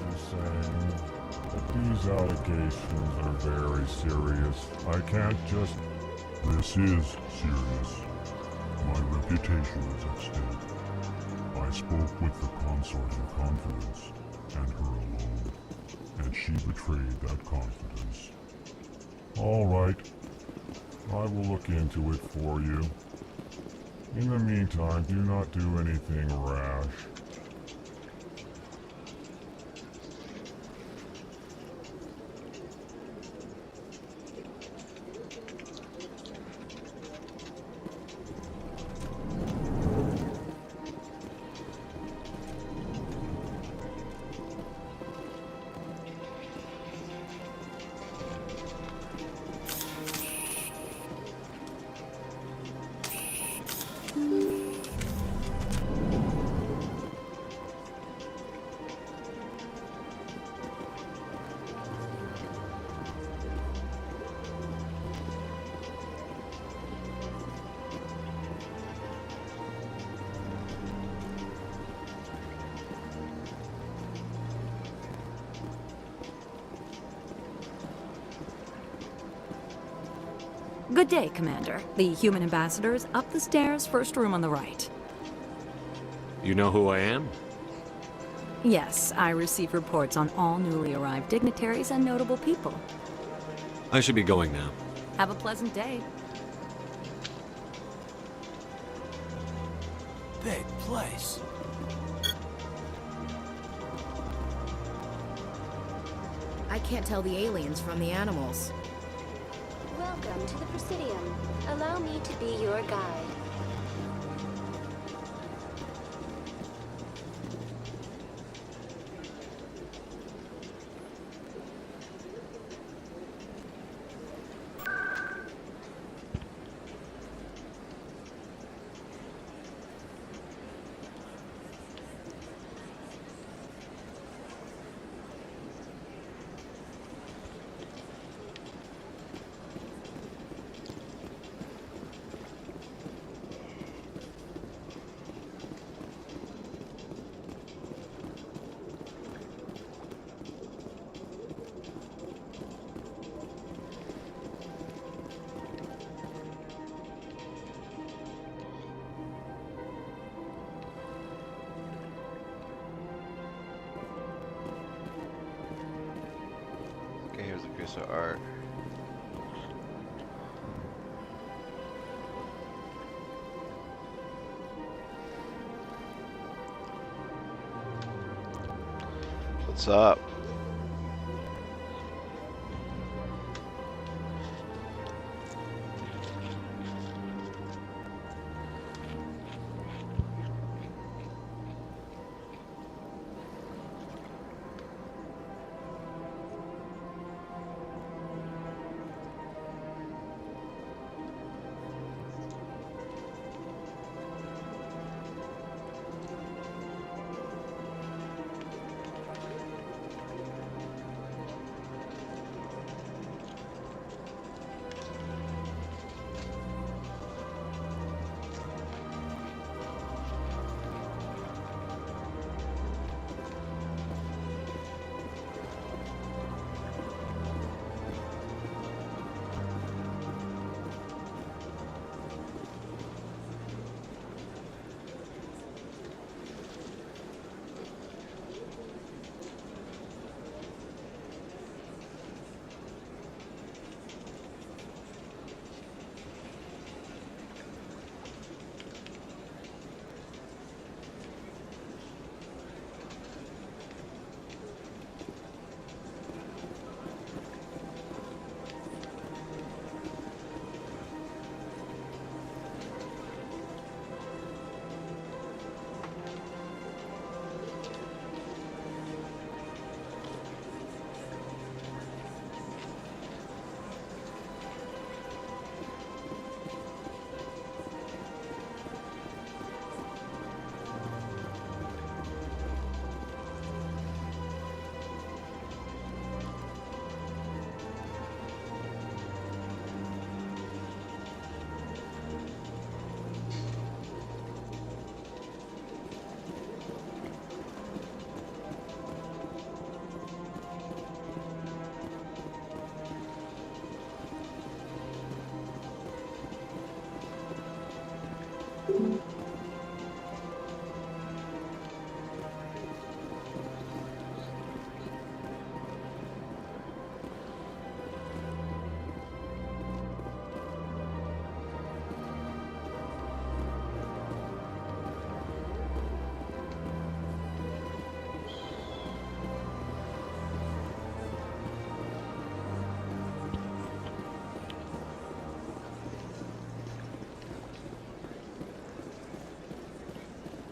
you're saying, but these allegations are very serious. I can't just... This is serious. My reputation is at stake. I spoke with the consort in confidence, and her alone, and she betrayed that confidence. All right. I will look into it for you. In the meantime, do not do anything rash. Good day, Commander. The human ambassador is up the stairs, first room on the right. You know who I am? Yes, I receive reports on all newly arrived dignitaries and notable people. I should be going now. Have a pleasant day. Big place. I can't tell the aliens from the animals. Welcome to the Presidium. Allow me to be your guide. Okay, here's a piece of art. What's up?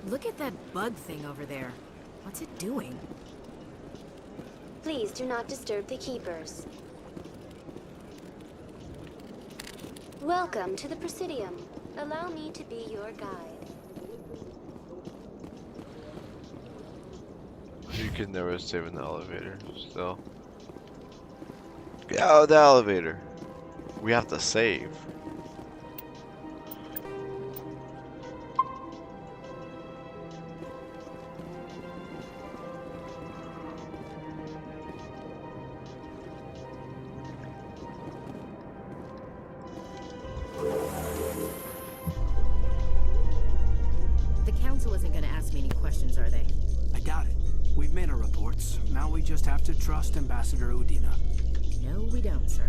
Look at that bug thing over there. What's it doing? Please do not disturb the keepers. Welcome to the Presidium. Allow me to be your guide. You can never save in the elevator, still. Get out of the elevator. We have to save. The council isn't gonna ask me any questions, are they? I doubt it. We've made our reports. Now we just have to trust Ambassador Udina. No, we don't, sir.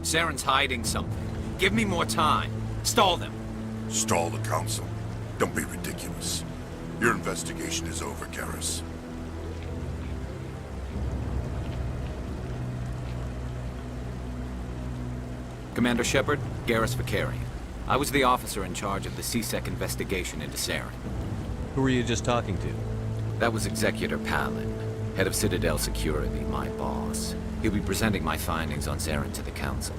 Saren's hiding something. Give me more time. Stall them. Stall the council. Don't be ridiculous. Your investigation is over, Garrus. Commander Shepard, Garrus Vakarian. I was the officer in charge of the C-Sec investigation into Saren. Who were you just talking to? That was Executor Palin, head of Citadel Security, my boss. He'll be presenting my findings on Saren to the Council.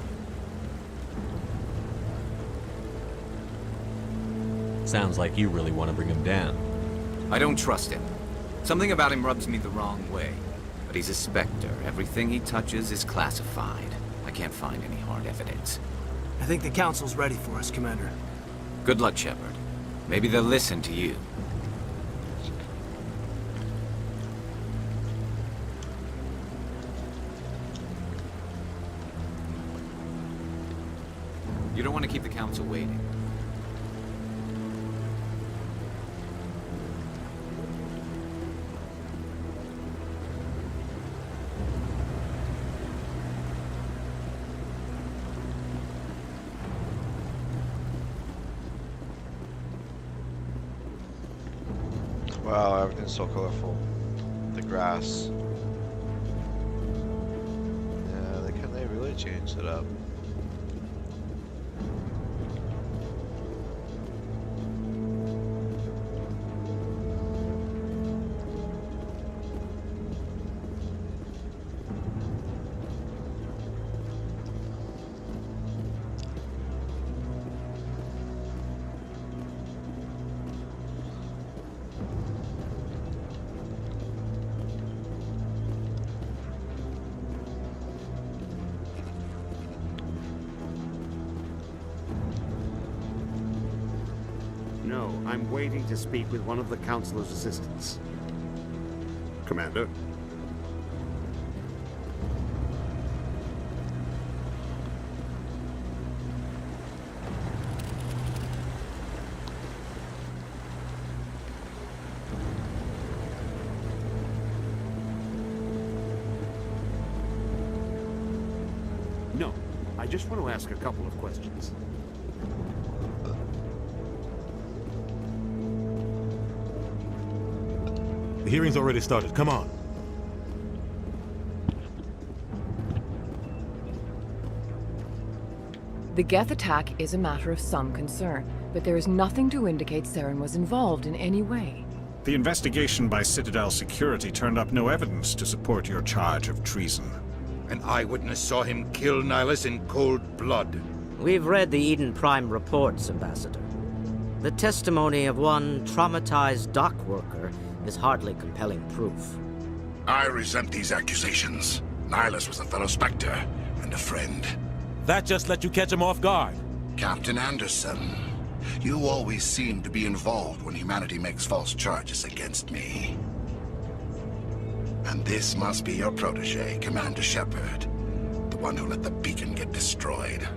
Sounds like you really want to bring him down. I don't trust him. Something about him rubs me the wrong way. But he's a Spectre. Everything he touches is classified. I can't find any hard evidence. I think the Council's ready for us, Commander. Good luck, Shepard. Maybe they'll listen to you. You don't want to keep the Council waiting. Wow, everything's so colorful. The grass. Yeah, they really changed it up. No, I'm waiting to speak with one of the Councilor's assistants. Commander? No, I just want to ask a couple of questions. The hearing's already started. Come on. The Geth attack is a matter of some concern, but there is nothing to indicate Saren was involved in any way. The investigation by Citadel Security turned up no evidence to support your charge of treason. An eyewitness saw him kill Nihilus in cold blood. We've read the Eden Prime reports, Ambassador. The testimony of one traumatized dock worker is hardly compelling proof. I resent these accusations. Nihilus was a fellow Spectre and a friend. That just let you catch him off guard. Captain Anderson, you always seem to be involved when humanity makes false charges against me. And this must be your protege, Commander Shepard. the one who let the beacon get destroyed.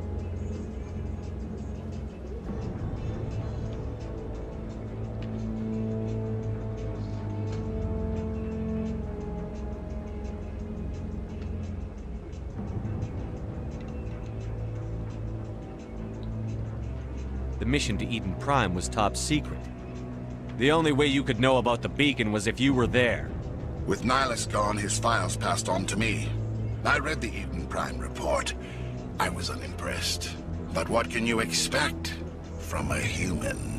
The mission to Eden Prime was top secret. The only way you could know about the beacon was if you were there. With Nihilus gone, his files passed on to me. I read the Eden Prime report. I was unimpressed. But what can you expect from a human?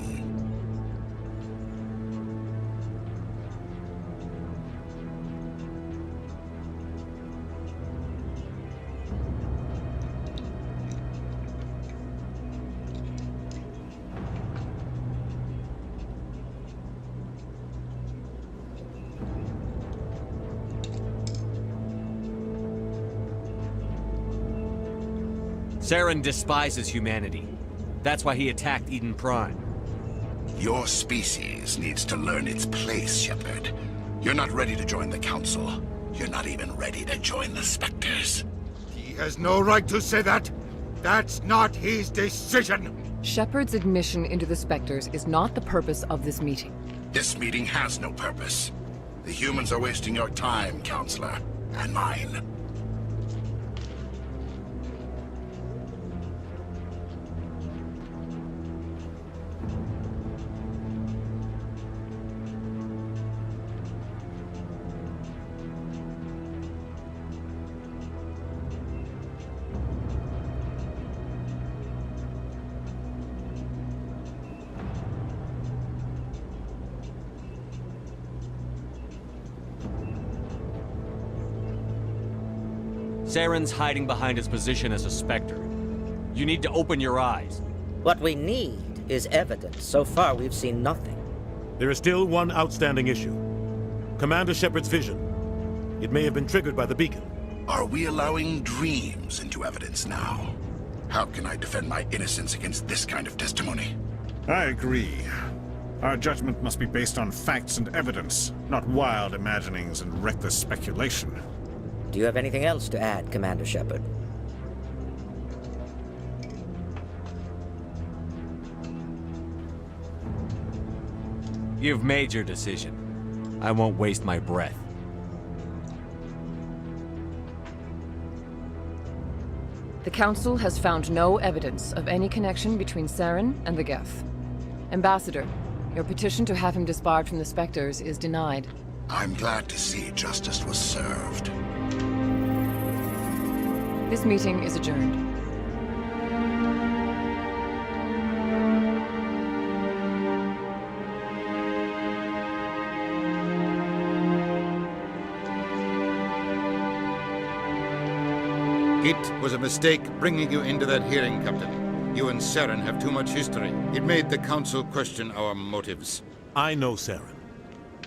Saren despises humanity. That's why he attacked Eden Prime. Your species needs to learn its place, Shepard. You're not ready to join the Council. You're not even ready to join the Spectres. He has no right to say that. That's not his decision. Shepard's admission into the Spectres is not the purpose of this meeting. This meeting has no purpose. The humans are wasting your time, Counselor, and mine. Saren's hiding behind his position as a Spectre. You need to open your eyes. What we need is evidence. So far, we've seen nothing. There is still one outstanding issue. Commander Shepard's vision. It may have been triggered by the beacon. Are we allowing dreams into evidence now? How can I defend my innocence against this kind of testimony? I agree. Our judgment must be based on facts and evidence, not wild imaginings and reckless speculation. Do you have anything else to add, Commander Shepard? You've made your decision. I won't waste my breath. The Council has found no evidence of any connection between Saren and the Geth. Ambassador, your petition to have him disbarred from the Spectres is denied. I'm glad to see justice was served. This meeting is adjourned. It was a mistake bringing you into that hearing, Captain. You and Saren have too much history. It made the Council question our motives. I know Saren.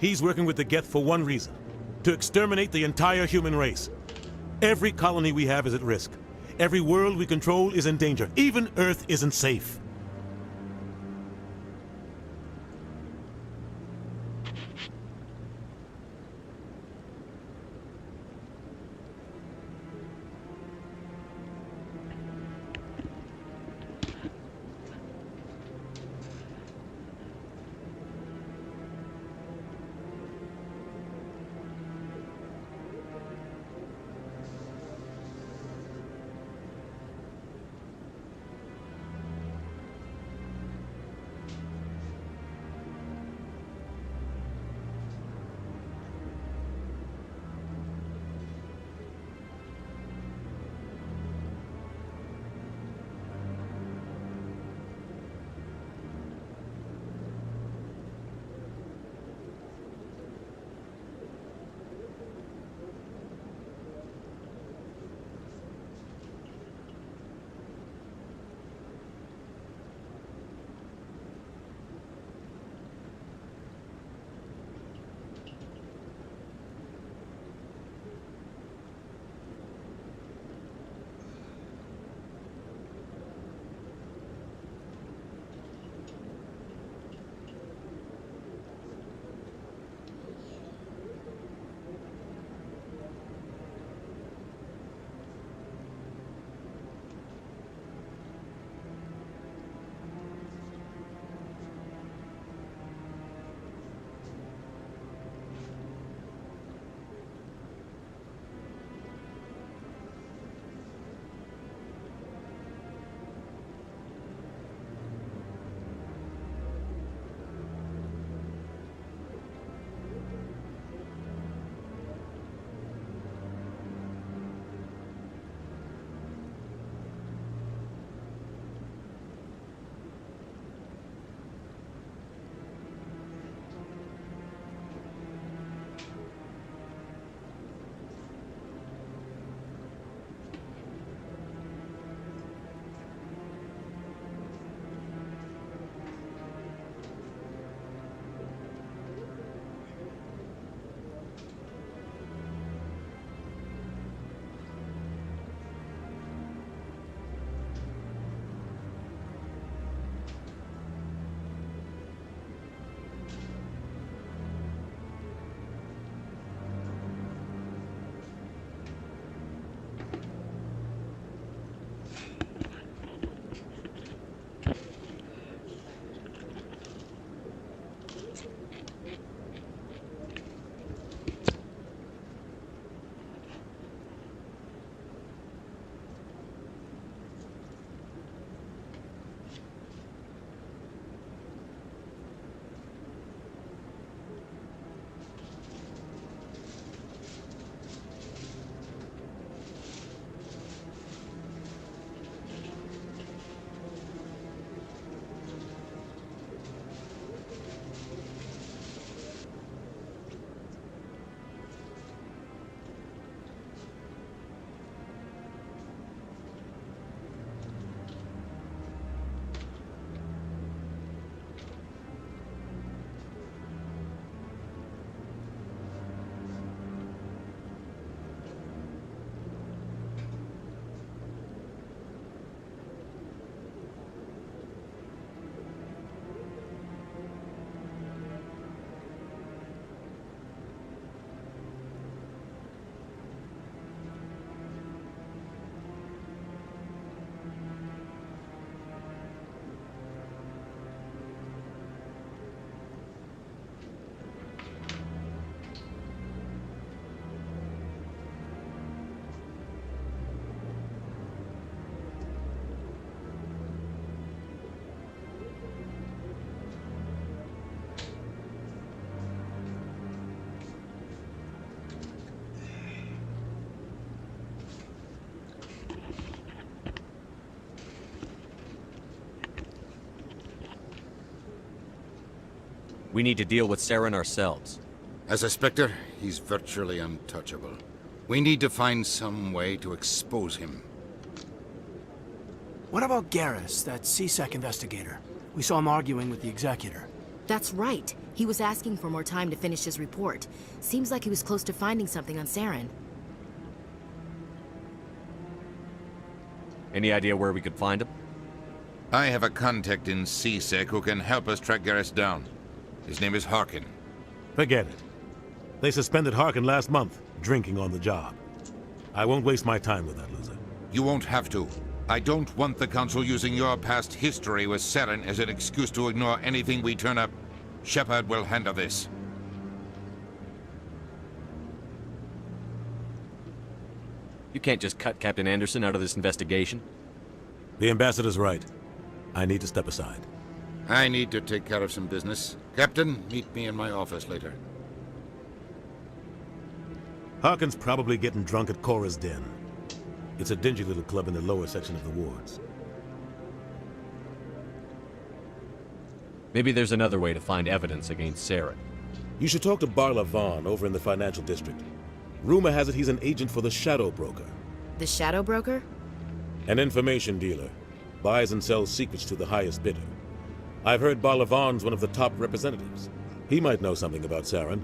He's working with the Geth for one reason. To exterminate the entire human race. Every colony we have is at risk. Every world we control is in danger. Even Earth isn't safe. We need to deal with Saren ourselves. As a Spectre, he's virtually untouchable. We need to find some way to expose him. What about Garrus, that CSEC investigator? We saw him arguing with the Executor. That's right. He was asking for more time to finish his report. Seems like he was close to finding something on Saren. Any idea where we could find him? I have a contact in CSEC who can help us track Garrus down. His name is Harkin. Forget it. They suspended Harkin last month, drinking on the job. I won't waste my time with that loser. You won't have to. I don't want the Council using your past history with Saren as an excuse to ignore anything we turn up. Shepard will handle this. You can't just cut Captain Anderson out of this investigation. The Ambassador's right. I need to step aside. I need to take care of some business. Captain, meet me in my office later. Harkin's probably getting drunk at Cora's Den. It's a dingy little club in the lower section of the wards. Maybe there's another way to find evidence against Saren. You should talk to Barla Vaughn over in the financial district. Rumor has it he's an agent for the Shadow Broker. The Shadow Broker? An information dealer. Buys and sells secrets to the highest bidder. I've heard Barla Vaughn's one of the top representatives. He might know something about Saren,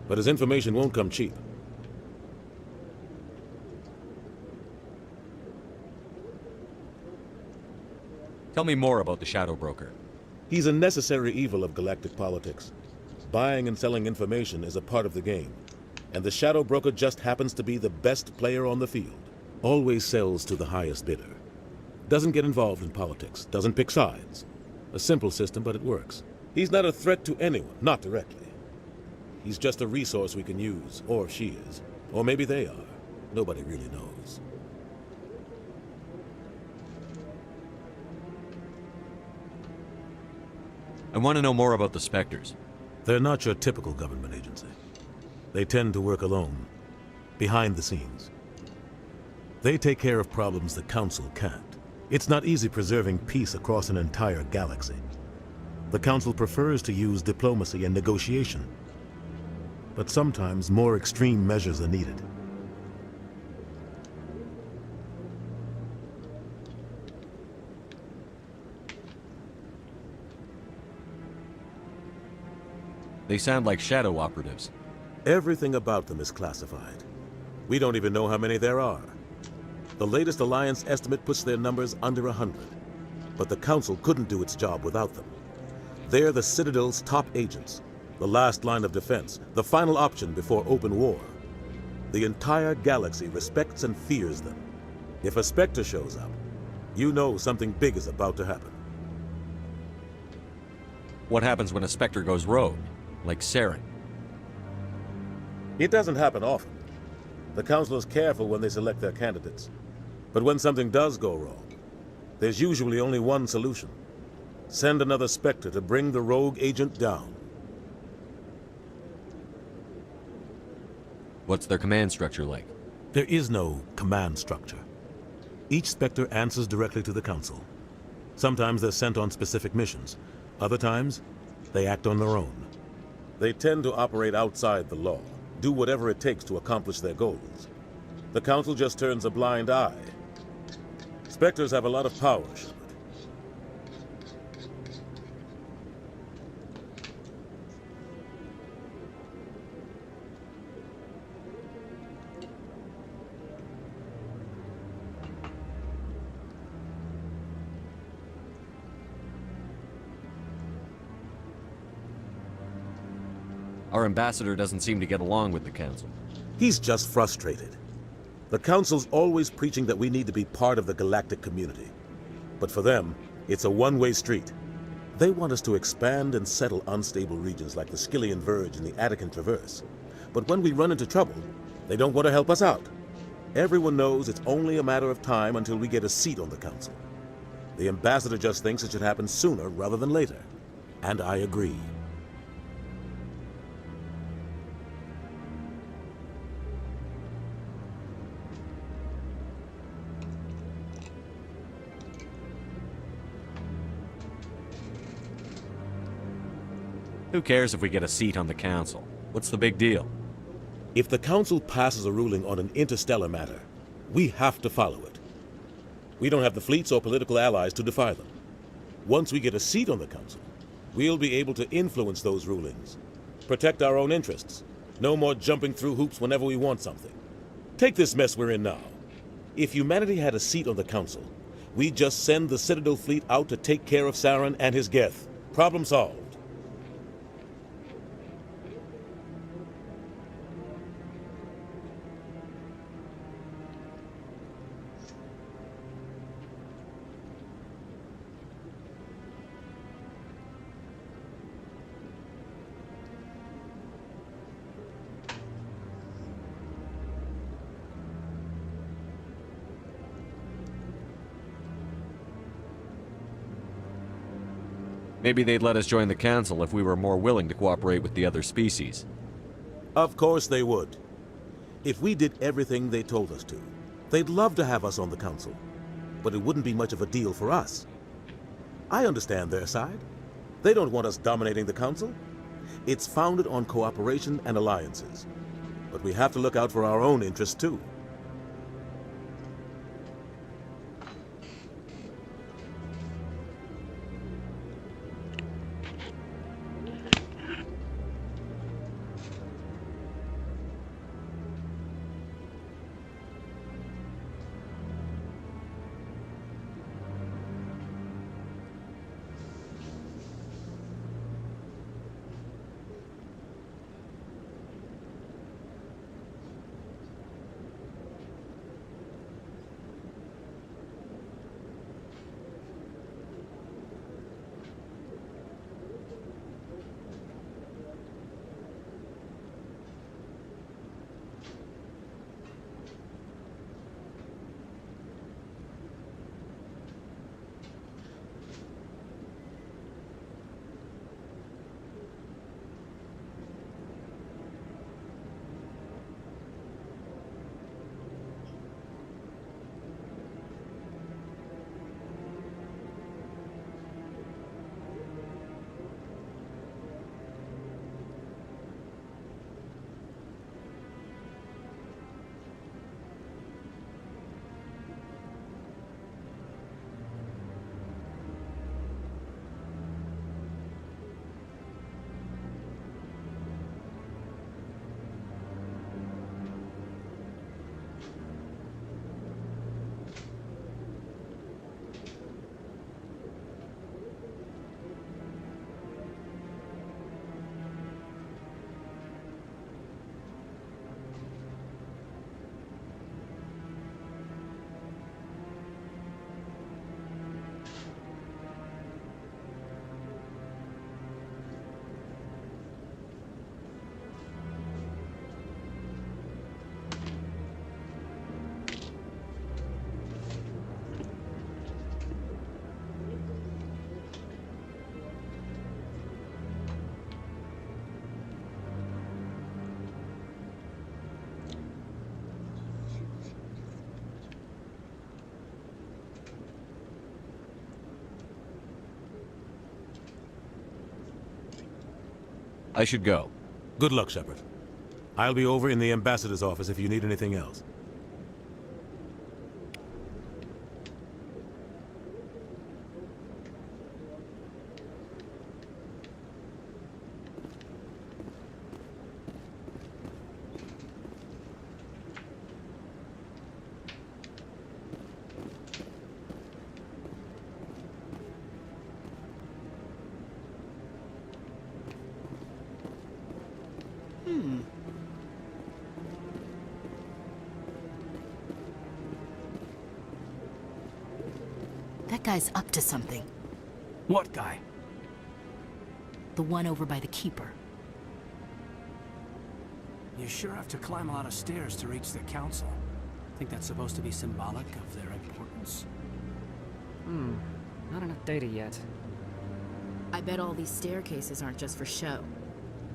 but his information won't come cheap. Tell me more about the Shadow Broker. He's a necessary evil of galactic politics. Buying and selling information is a part of the game, and the Shadow Broker just happens to be the best player on the field. Always sells to the highest bidder. Doesn't get involved in politics, doesn't pick sides. A simple system, but it works. He's not a threat to anyone, not directly. He's just a resource we can use, or she is. Or maybe they are. Nobody really knows. I want to know more about the Spectres. They're not your typical government agency. They tend to work alone, behind the scenes. They take care of problems the Council can't. It's not easy preserving peace across an entire galaxy. The Council prefers to use diplomacy and negotiation. But sometimes more extreme measures are needed. They sound like shadow operatives. Everything about them is classified. We don't even know how many there are. The latest Alliance estimate puts their numbers under 100. But the Council couldn't do its job without them. They're the Citadel's top agents, the last line of defense, the final option before open war. The entire galaxy respects and fears them. If a Spectre shows up, you know something big is about to happen. What happens when a Spectre goes rogue, like Saren? It doesn't happen often. The Council is careful when they select their candidates. But when something does go wrong, there's usually only one solution. Send another Spectre to bring the rogue agent down. What's their command structure like? There is no command structure. Each Spectre answers directly to the Council. Sometimes they're sent on specific missions. Other times, they act on their own. They tend to operate outside the law, do whatever it takes to accomplish their goals. The Council just turns a blind eye. Spectres have a lot of power, Shepard. Our ambassador doesn't seem to get along with the Council. He's just frustrated. The Council's always preaching that we need to be part of the galactic community. But for them, it's a one-way street. They want us to expand and settle unstable regions like the Skillian Verge and the Attican Traverse. But when we run into trouble, they don't want to help us out. Everyone knows it's only a matter of time until we get a seat on the Council. The ambassador just thinks it should happen sooner rather than later. And I agree. Who cares if we get a seat on the council? What's the big deal? If the council passes a ruling on an interstellar matter, we have to follow it. We don't have the fleets or political allies to defy them. Once we get a seat on the council, we'll be able to influence those rulings. Protect our own interests. No more jumping through hoops whenever we want something. Take this mess we're in now. If humanity had a seat on the council, we'd just send the Citadel fleet out to take care of Saren and his Geth. Problem solved. Maybe they'd let us join the council if we were more willing to cooperate with the other species. Of course they would. If we did everything they told us to, they'd love to have us on the council. But it wouldn't be much of a deal for us. I understand their side. They don't want us dominating the council. It's founded on cooperation and alliances. But we have to look out for our own interests too. I should go. Good luck, Shepard. I'll be over in the ambassador's office if you need anything else. That guy's up to something. What guy? The one over by the Keeper. You sure have to climb a lot of stairs to reach the council. Think that's supposed to be symbolic of their importance? Not enough data yet. I bet all these staircases aren't just for show.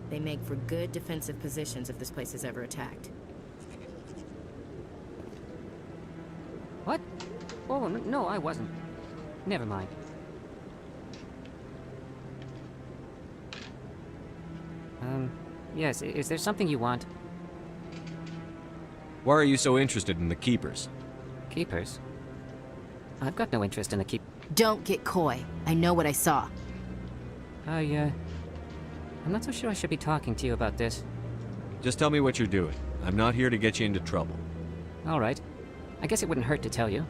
They make for good defensive positions if this place is ever attacked. What? Oh, no, I wasn't. Never mind. Yes, is there something you want? Why are you so interested in the Keepers? Keepers? I've got no interest in the keep... Don't get coy. I know what I saw. I'm not so sure I should be talking to you about this. Just tell me what you're doing. I'm not here to get you into trouble. All right. I guess it wouldn't hurt to tell you.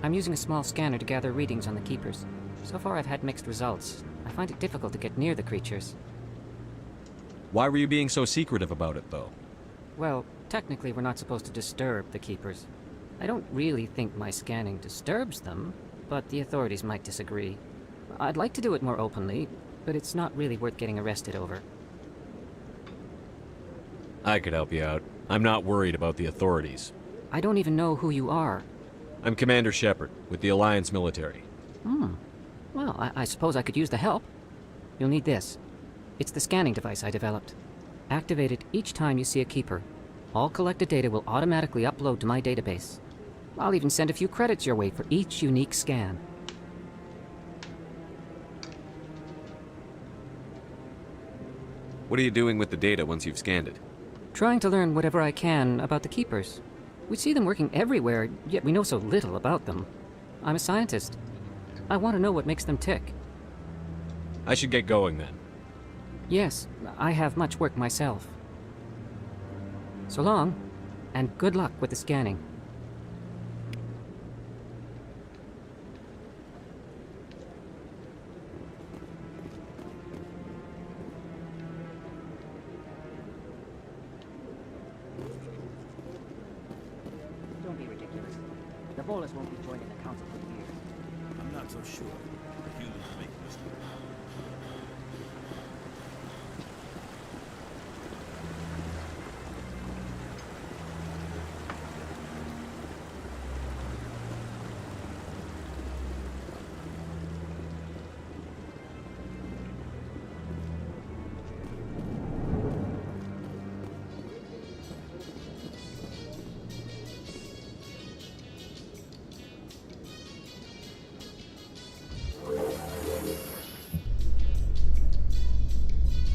I'm using a small scanner to gather readings on the Keepers. So far I've had mixed results. I find it difficult to get near the creatures. Why were you being so secretive about it, though? Well, technically we're not supposed to disturb the Keepers. I don't really think my scanning disturbs them, but the authorities might disagree. I'd like to do it more openly, but it's not really worth getting arrested over. I could help you out. I'm not worried about the authorities. I don't even know who you are. I'm Commander Shepard, with the Alliance military. Well, I suppose I could use the help. You'll need this. It's the scanning device I developed. Activate it each time you see a Keeper. All collected data will automatically upload to my database. I'll even send a few credits your way for each unique scan. What are you doing with the data once you've scanned it? Trying to learn whatever I can about the Keepers. We see them working everywhere, yet we know so little about them. I'm a scientist. I want to know what makes them tick. I should get going then. Yes, I have much work myself. So long, and good luck with the scanning. Don't be ridiculous. The Bolus won't be joining the council for years. I'm not so sure. Humans make mistakes.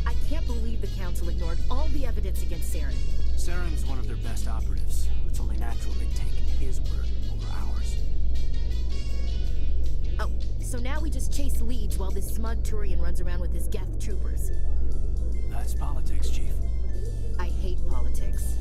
I can't believe the council ignored all the evidence against Saren. Saren's one of their best operatives. It's only natural they take his word over ours. Oh, so now we just chase leads while this smug Turian runs around with his Geth troopers. That's politics, Chief. I hate politics.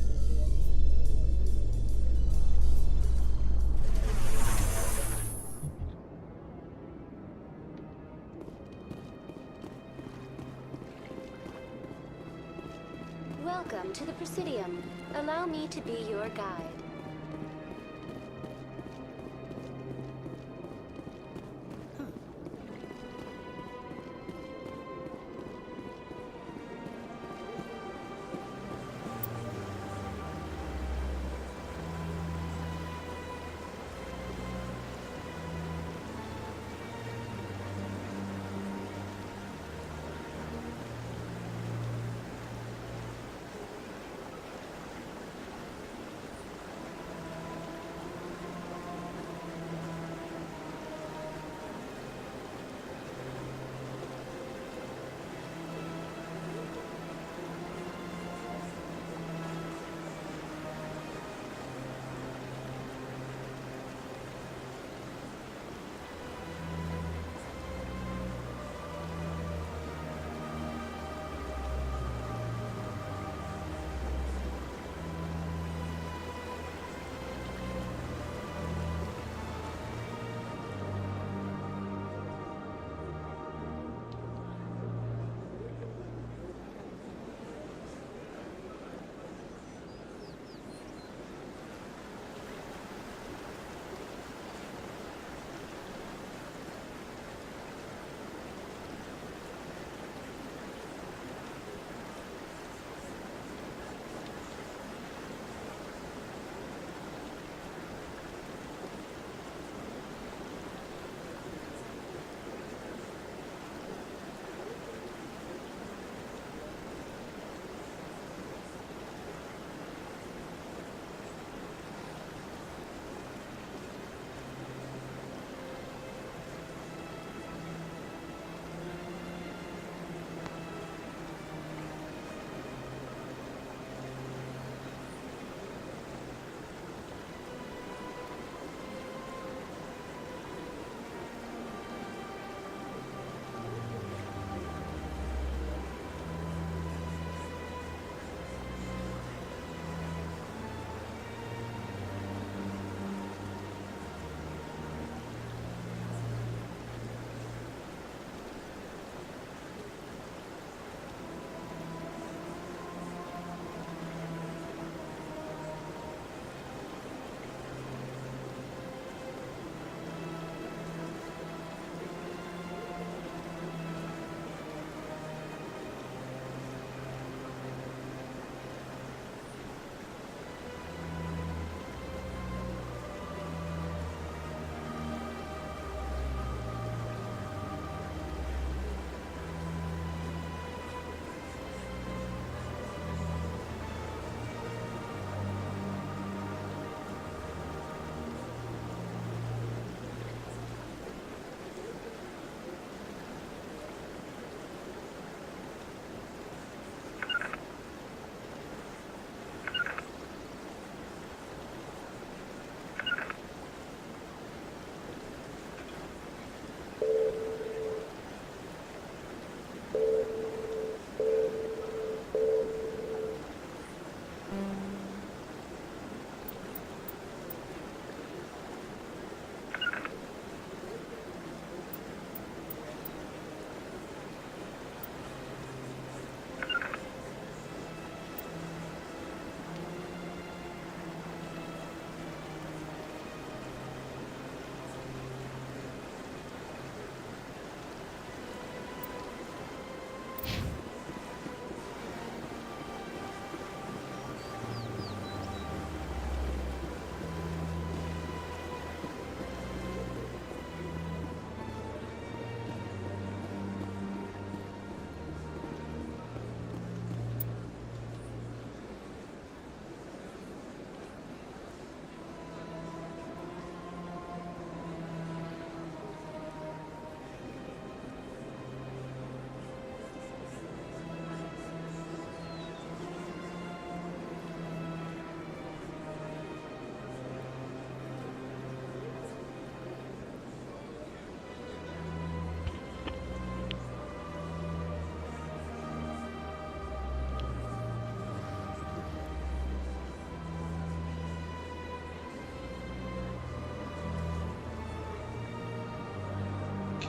Welcome to the Presidium. Allow me to be your guide.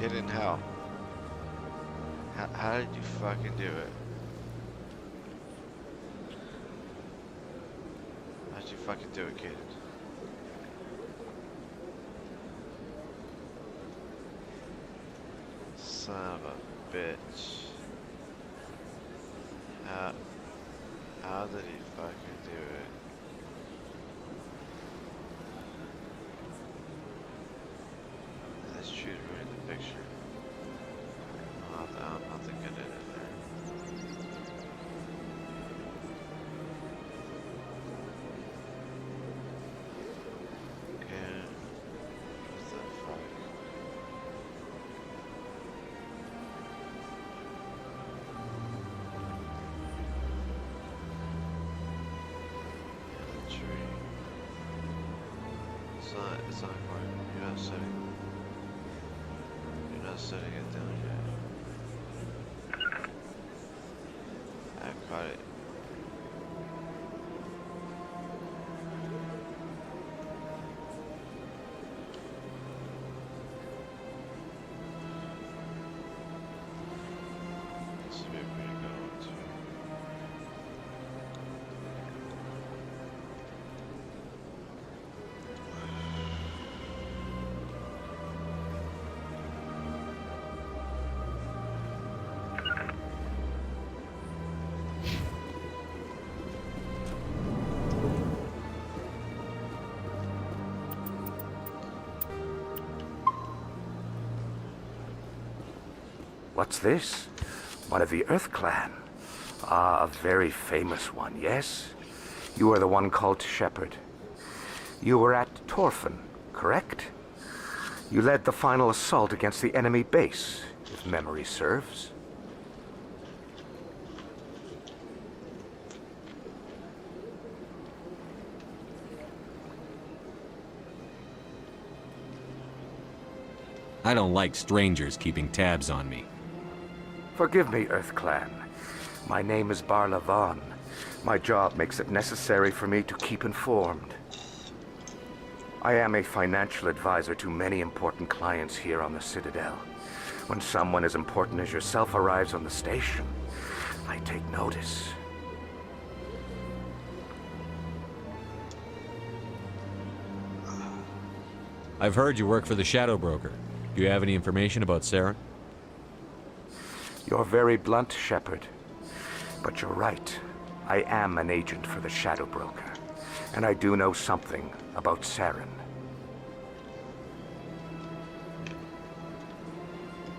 Hidden how? How did you fucking do it? How did you fucking do it, kid? Son of a bitch. How did he fucking do it? Let's choose ruin the picture. I don't think I did it there. Okay. What the fuck? Yeah, the tree. It's not quite. You're not setting. You're not setting it down yet. I caught it. This would be a pretty good one too. What's this? One of the Earth Clan. Ah, a very famous one, yes? You are the one called Shepard. You were at Torfan, correct? You led the final assault against the enemy base, if memory serves. I don't like strangers keeping tabs on me. Forgive me, Earth Clan. My name is Barla Vaughn. My job makes it necessary for me to keep informed. I am a financial advisor to many important clients here on the Citadel. When someone as important as yourself arrives on the station, I take notice. I've heard you work for the Shadow Broker. Do you have any information about Saren? You're very blunt, Shepard. But you're right. I am an agent for the Shadow Broker. And I do know something about Saren.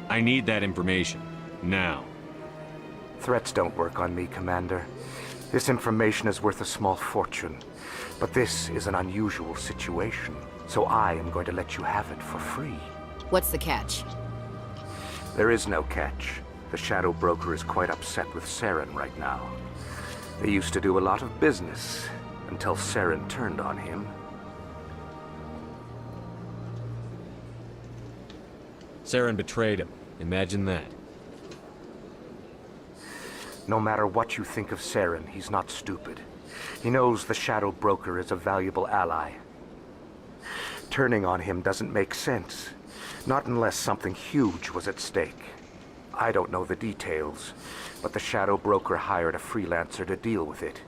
I need that information. Now. Threats don't work on me, Commander. This information is worth a small fortune. But this is an unusual situation. So I am going to let you have it for free. What's the catch? There is no catch. The Shadow Broker is quite upset with Saren right now. They used to do a lot of business, until Saren turned on him. Saren betrayed him. Imagine that. No matter what you think of Saren, he's not stupid. He knows the Shadow Broker is a valuable ally. Turning on him doesn't make sense. Not unless something huge was at stake. I don't know the details, but the Shadow Broker hired a freelancer to deal with it.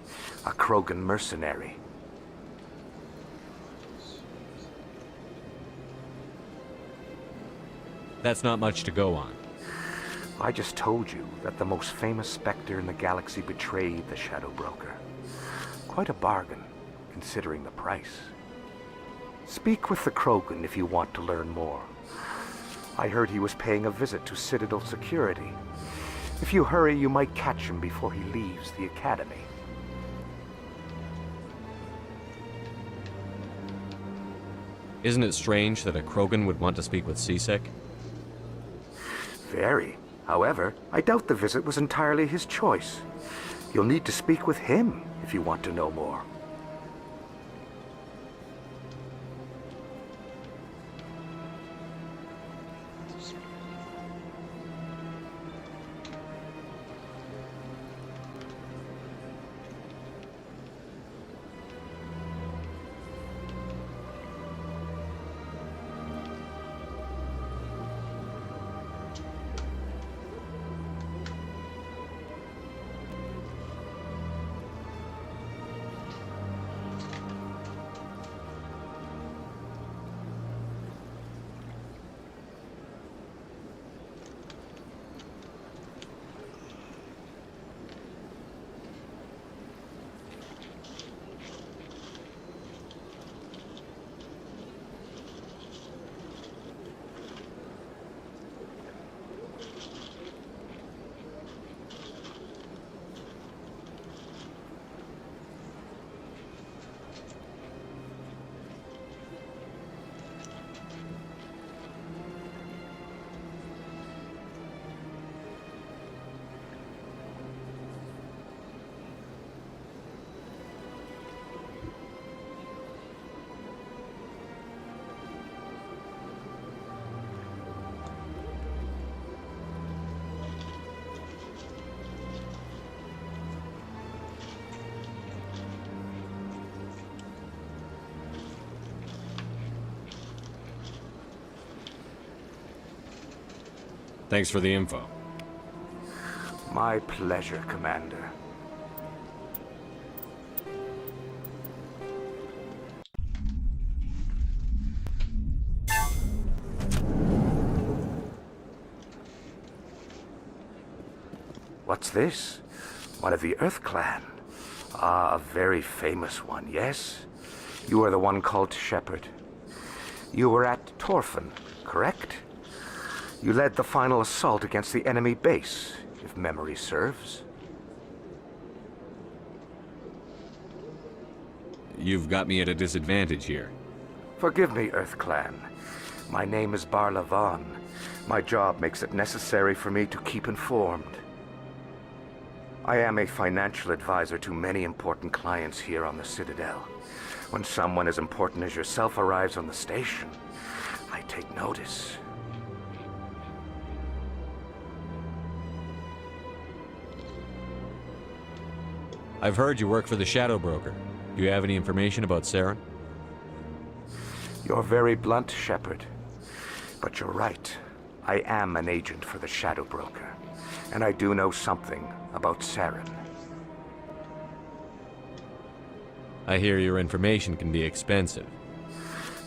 A Krogan mercenary. That's not much to go on. I just told you that the most famous Spectre in the galaxy betrayed the Shadow Broker. Quite a bargain, considering the price. Speak with the Krogan if you want to learn more. I heard he was paying a visit to Citadel security. If you hurry, you might catch him before he leaves the Academy. Isn't it strange that a Krogan would want to speak with C-Sec? Very. However, I doubt the visit was entirely his choice. You'll need to speak with him if you want to know more. Thanks for the info. My pleasure, Commander. What's this? One of the Earth Clan. Ah, a very famous one, yes? You are the one called Shepard. You were at Torfan, correct? You led the final assault against the enemy base, if memory serves. You've got me at a disadvantage here. Forgive me, Earth Clan. My name is Barla Vaughn. My job makes it necessary for me to keep informed. I am a financial advisor to many important clients here on the Citadel. When someone as important as yourself arrives on the station, I take notice. I've heard you work for the Shadow Broker. Do you have any information about Saren? You're very blunt, Shepard. But you're right. I am an agent for the Shadow Broker. And I do know something about Saren. I hear your information can be expensive.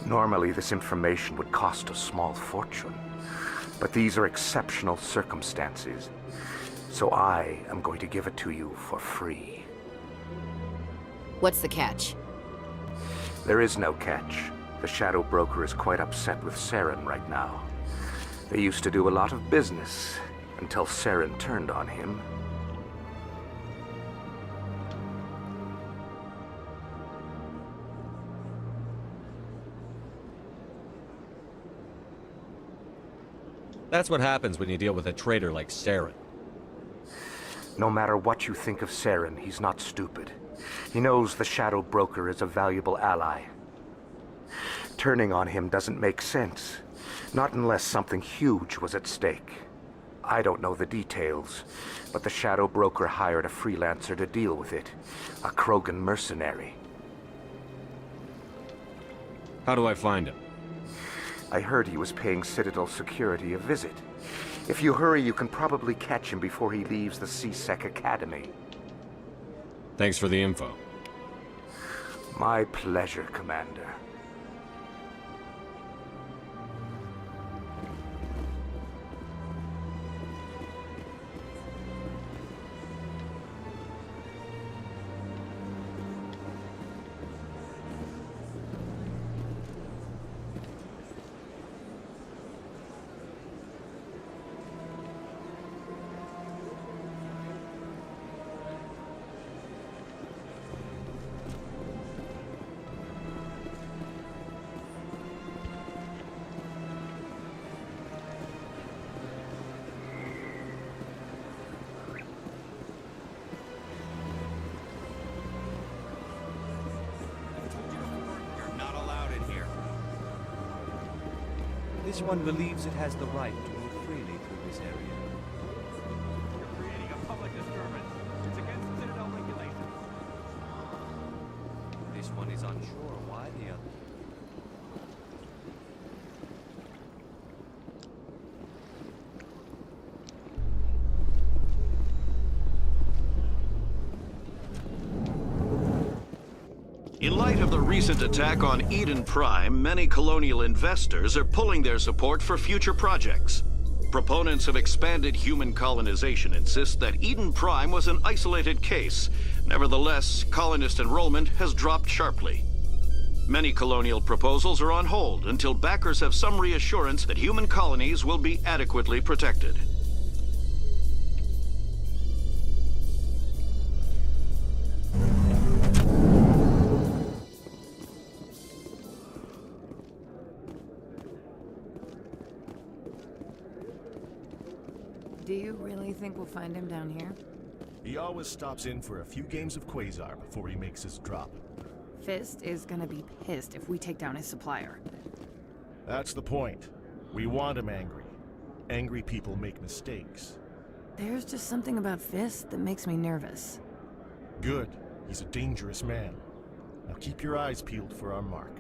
Normally, this information would cost a small fortune. But these are exceptional circumstances. So I am going to give it to you for free. What's the catch? There is no catch. The Shadow Broker is quite upset with Saren right now. They used to do a lot of business until Saren turned on him. That's what happens when you deal with a traitor like Saren. No matter what you think of Saren, he's not stupid. He knows the Shadow Broker is a valuable ally. Turning on him doesn't make sense. Not unless something huge was at stake. I don't know the details, but the Shadow Broker hired a freelancer to deal with it. A Krogan mercenary. How do I find him? I heard he was paying Citadel security a visit. If you hurry, you can probably catch him before he leaves the C-Sec Academy. Thanks for the info. My pleasure, Commander. This one believes it has the right to move freely through this area. You're creating a public disturbance. It's against Citadel regulations. This one is unsure why the other. In light of the recent attack on Eden Prime, many colonial investors are pulling their support for future projects. Proponents of expanded human colonization insist that Eden Prime was an isolated case. Nevertheless, colonist enrollment has dropped sharply. Many colonial proposals are on hold until backers have some reassurance that human colonies will be adequately protected. Do you really think we'll find him down here? He always stops in for a few games of Quasar before he makes his drop. Fist is gonna be pissed if we take down his supplier. That's the point. We want him angry. Angry people make mistakes. There's just something about Fist that makes me nervous. Good. He's a dangerous man. Now keep your eyes peeled for our mark.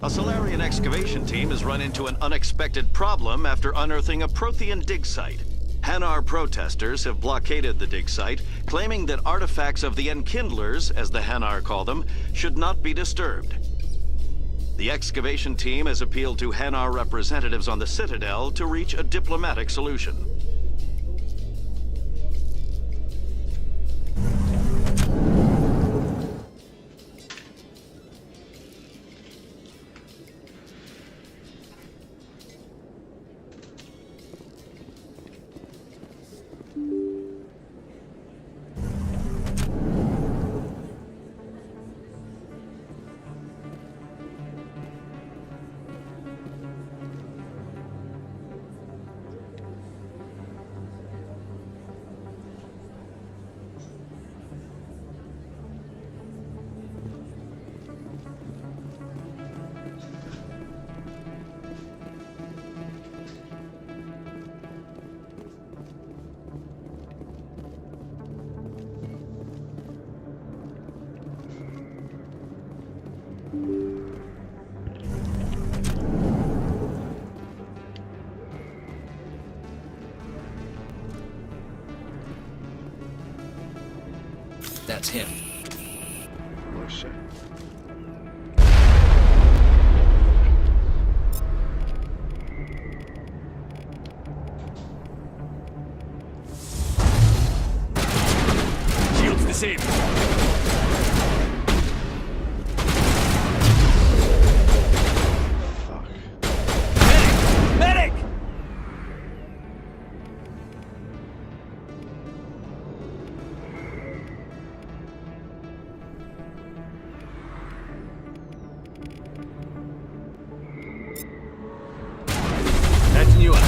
A Solarian excavation team has run into an unexpected problem after unearthing a Prothean dig site. Hanar protesters have blockaded the dig site, claiming that artifacts of the Enkindlers, as the Hanar call them, should not be disturbed. The excavation team has appealed to Hanar representatives on the Citadel to reach a diplomatic solution. That's him. Oh shit. Shields disabled. Medic! Patching you up.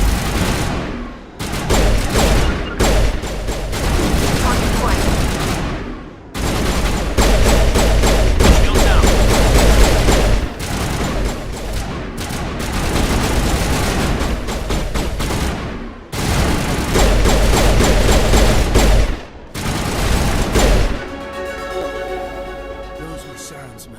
Shield down. Those were Saren's men.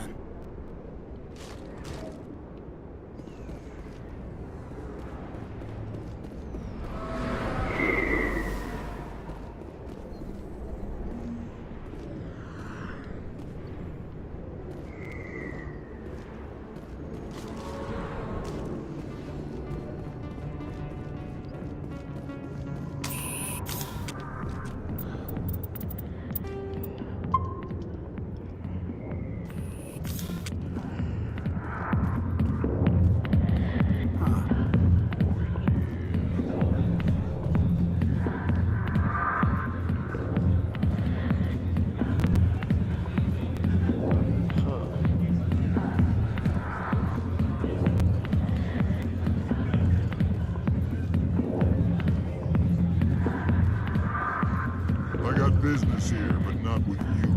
I got business here, but not with you.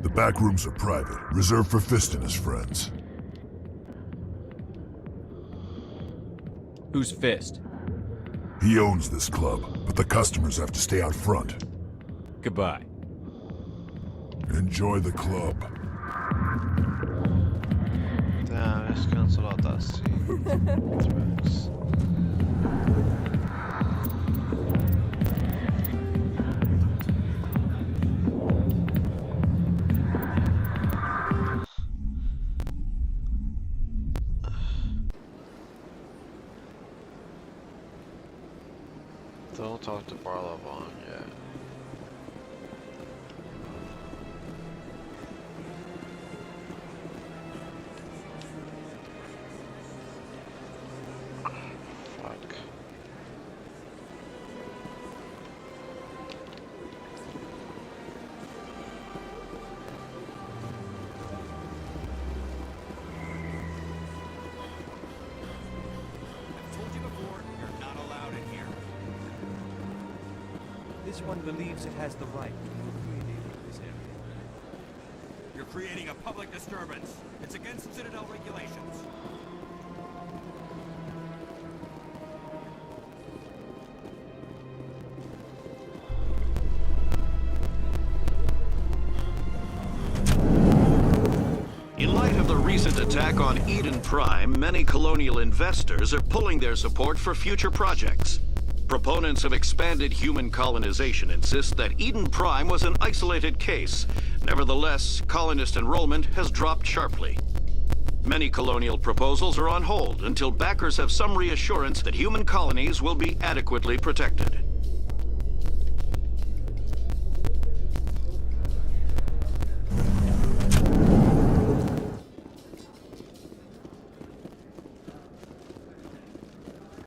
The back rooms are private, reserved for Fist and his friends. Who's Fist? He owns this club, but the customers have to stay out front. Goodbye. Enjoy the club. Damn, I just cancelled out that scene. Don't talk to Barlavon yet. Fuck. Told you before, you're not allowed in here. This one believes it has the right to move freely through this area. You're creating a public disturbance. It's against Citadel regulations. recent attack on Eden Prime, many colonial investors are pulling their support for future projects. Proponents of expanded human colonization insist that Eden Prime was an isolated case. Nevertheless, colonist enrollment has dropped sharply. Many colonial proposals are on hold until backers have some reassurance that human colonies will be adequately protected.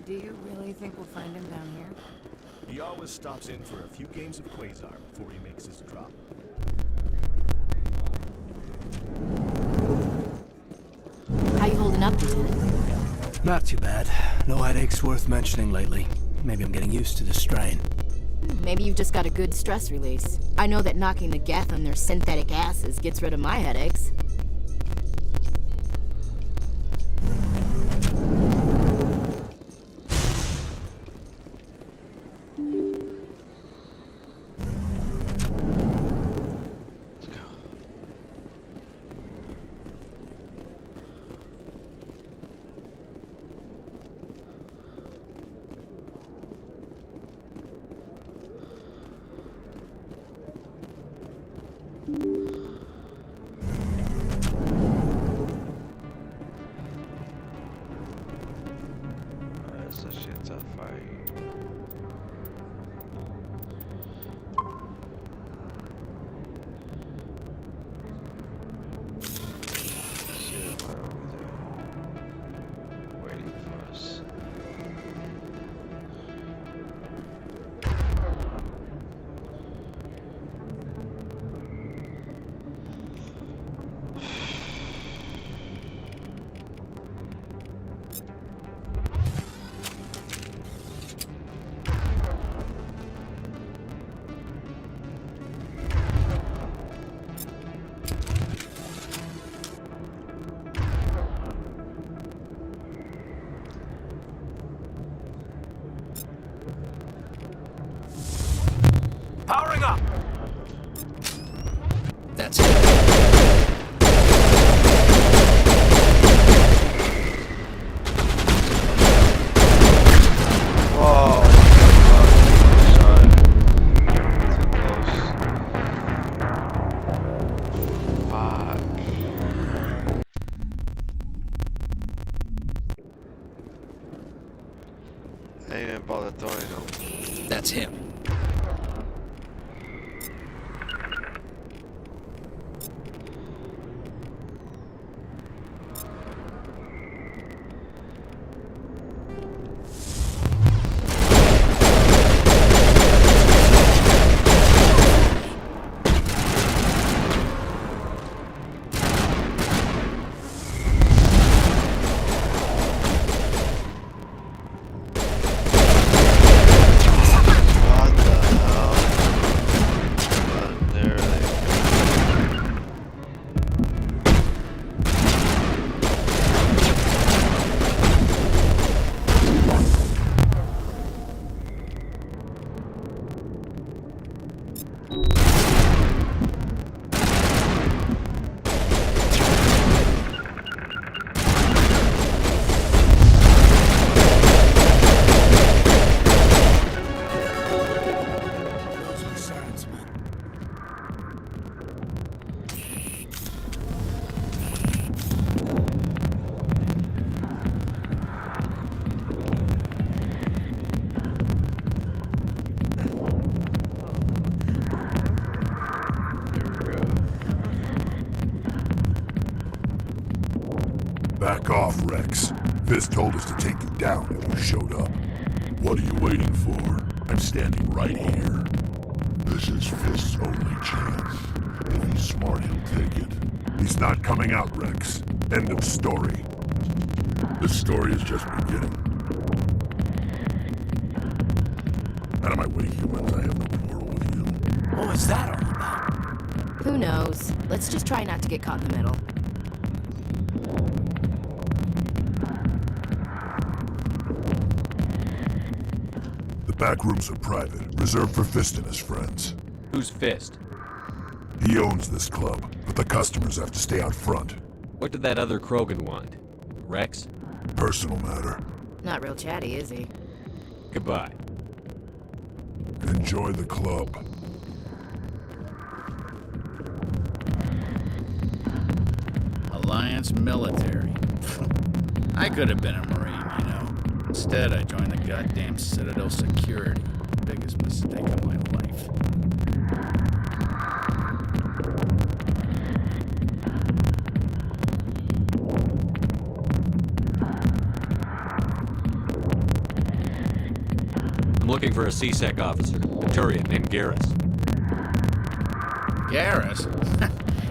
Do you really think we'll find him down here? He always stops in for a few games of Quasar before he makes his drop. How you holding up, Lieutenant? Not too bad. No headaches worth mentioning lately. Maybe I'm getting used to the strain. Maybe you've just got a good stress release. I know that knocking the Geth on their synthetic asses gets rid of my headaches. Powering up! That's it. I ain't even bother throwing them. That's him. Back off, Rex. Fist told us to take you down if you showed up. What are you waiting for? I'm standing right here. This is Fist's only chance. If he's smart, he'll take it. He's not coming out, Rex. End of story. This story is just beginning. Out of my way, humans. I have no quarrel with you. What was that all about? Who knows? Let's just try not to get caught in the middle. The back rooms are private, reserved for Fist and his friends. Who's Fist? He owns this club, but the customers have to stay out front. What did that other Krogan want? Rex? Personal matter. Not real chatty, is he? Goodbye. Enjoy the club. Alliance military. I could have been a Marine, you know. Instead, I joined the goddamn Citadel security. Biggest mistake of my life. I'm looking for a C-Sec officer, a Turian named Garrus. Garrus?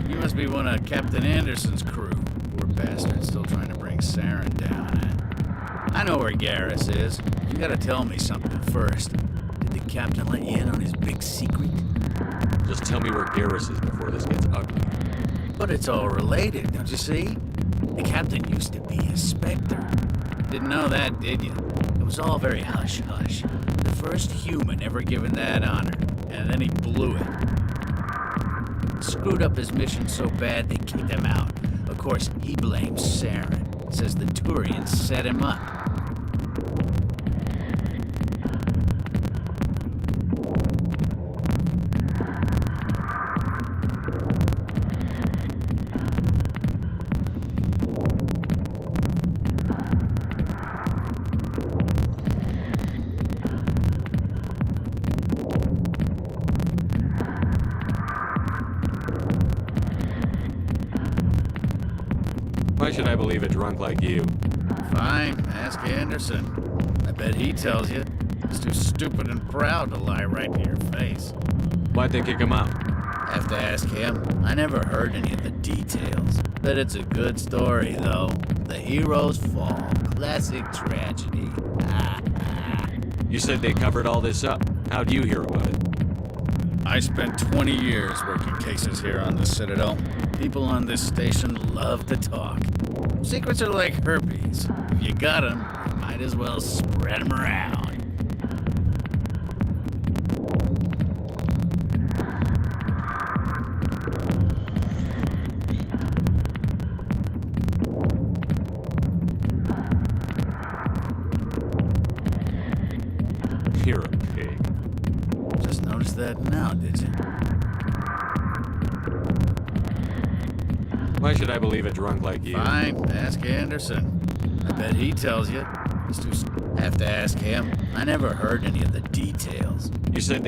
You must be one of Captain Anderson's crew. Poor bastard still trying to bring Saren down, eh? I know where Garrus is. You gotta tell me something first. Did the captain let you in on his big secret? Just tell me where Garrus is before this gets ugly. But it's all related, don't you see? The captain used to be a Spectre. Didn't know that, did you? It was all very hush-hush. The first human ever given that honor, and then he blew it. Screwed up his mission so bad they kicked him out. Of course, he blames Saren. Says the Turians set him up. Why should I believe a drunk like you? Fine, ask Anderson. I bet he tells you. He's too stupid and proud to lie right to your face. Why'd they kick him out? Have to ask him. I never heard any of the details. Bet it's a good story, though. The heroes fall. Classic tragedy. You said they covered all this up. How'd you hear about it? I spent 20 years working cases here on the Citadel. People on this station love to talk. Secrets are like herpes. If you got them, you might as well spread them around. You're a pig. Just noticed that now, did you? Why should I believe a drunk like you? Fine, ask Anderson. I bet he tells you. Have to ask him. I never heard any of the details. You said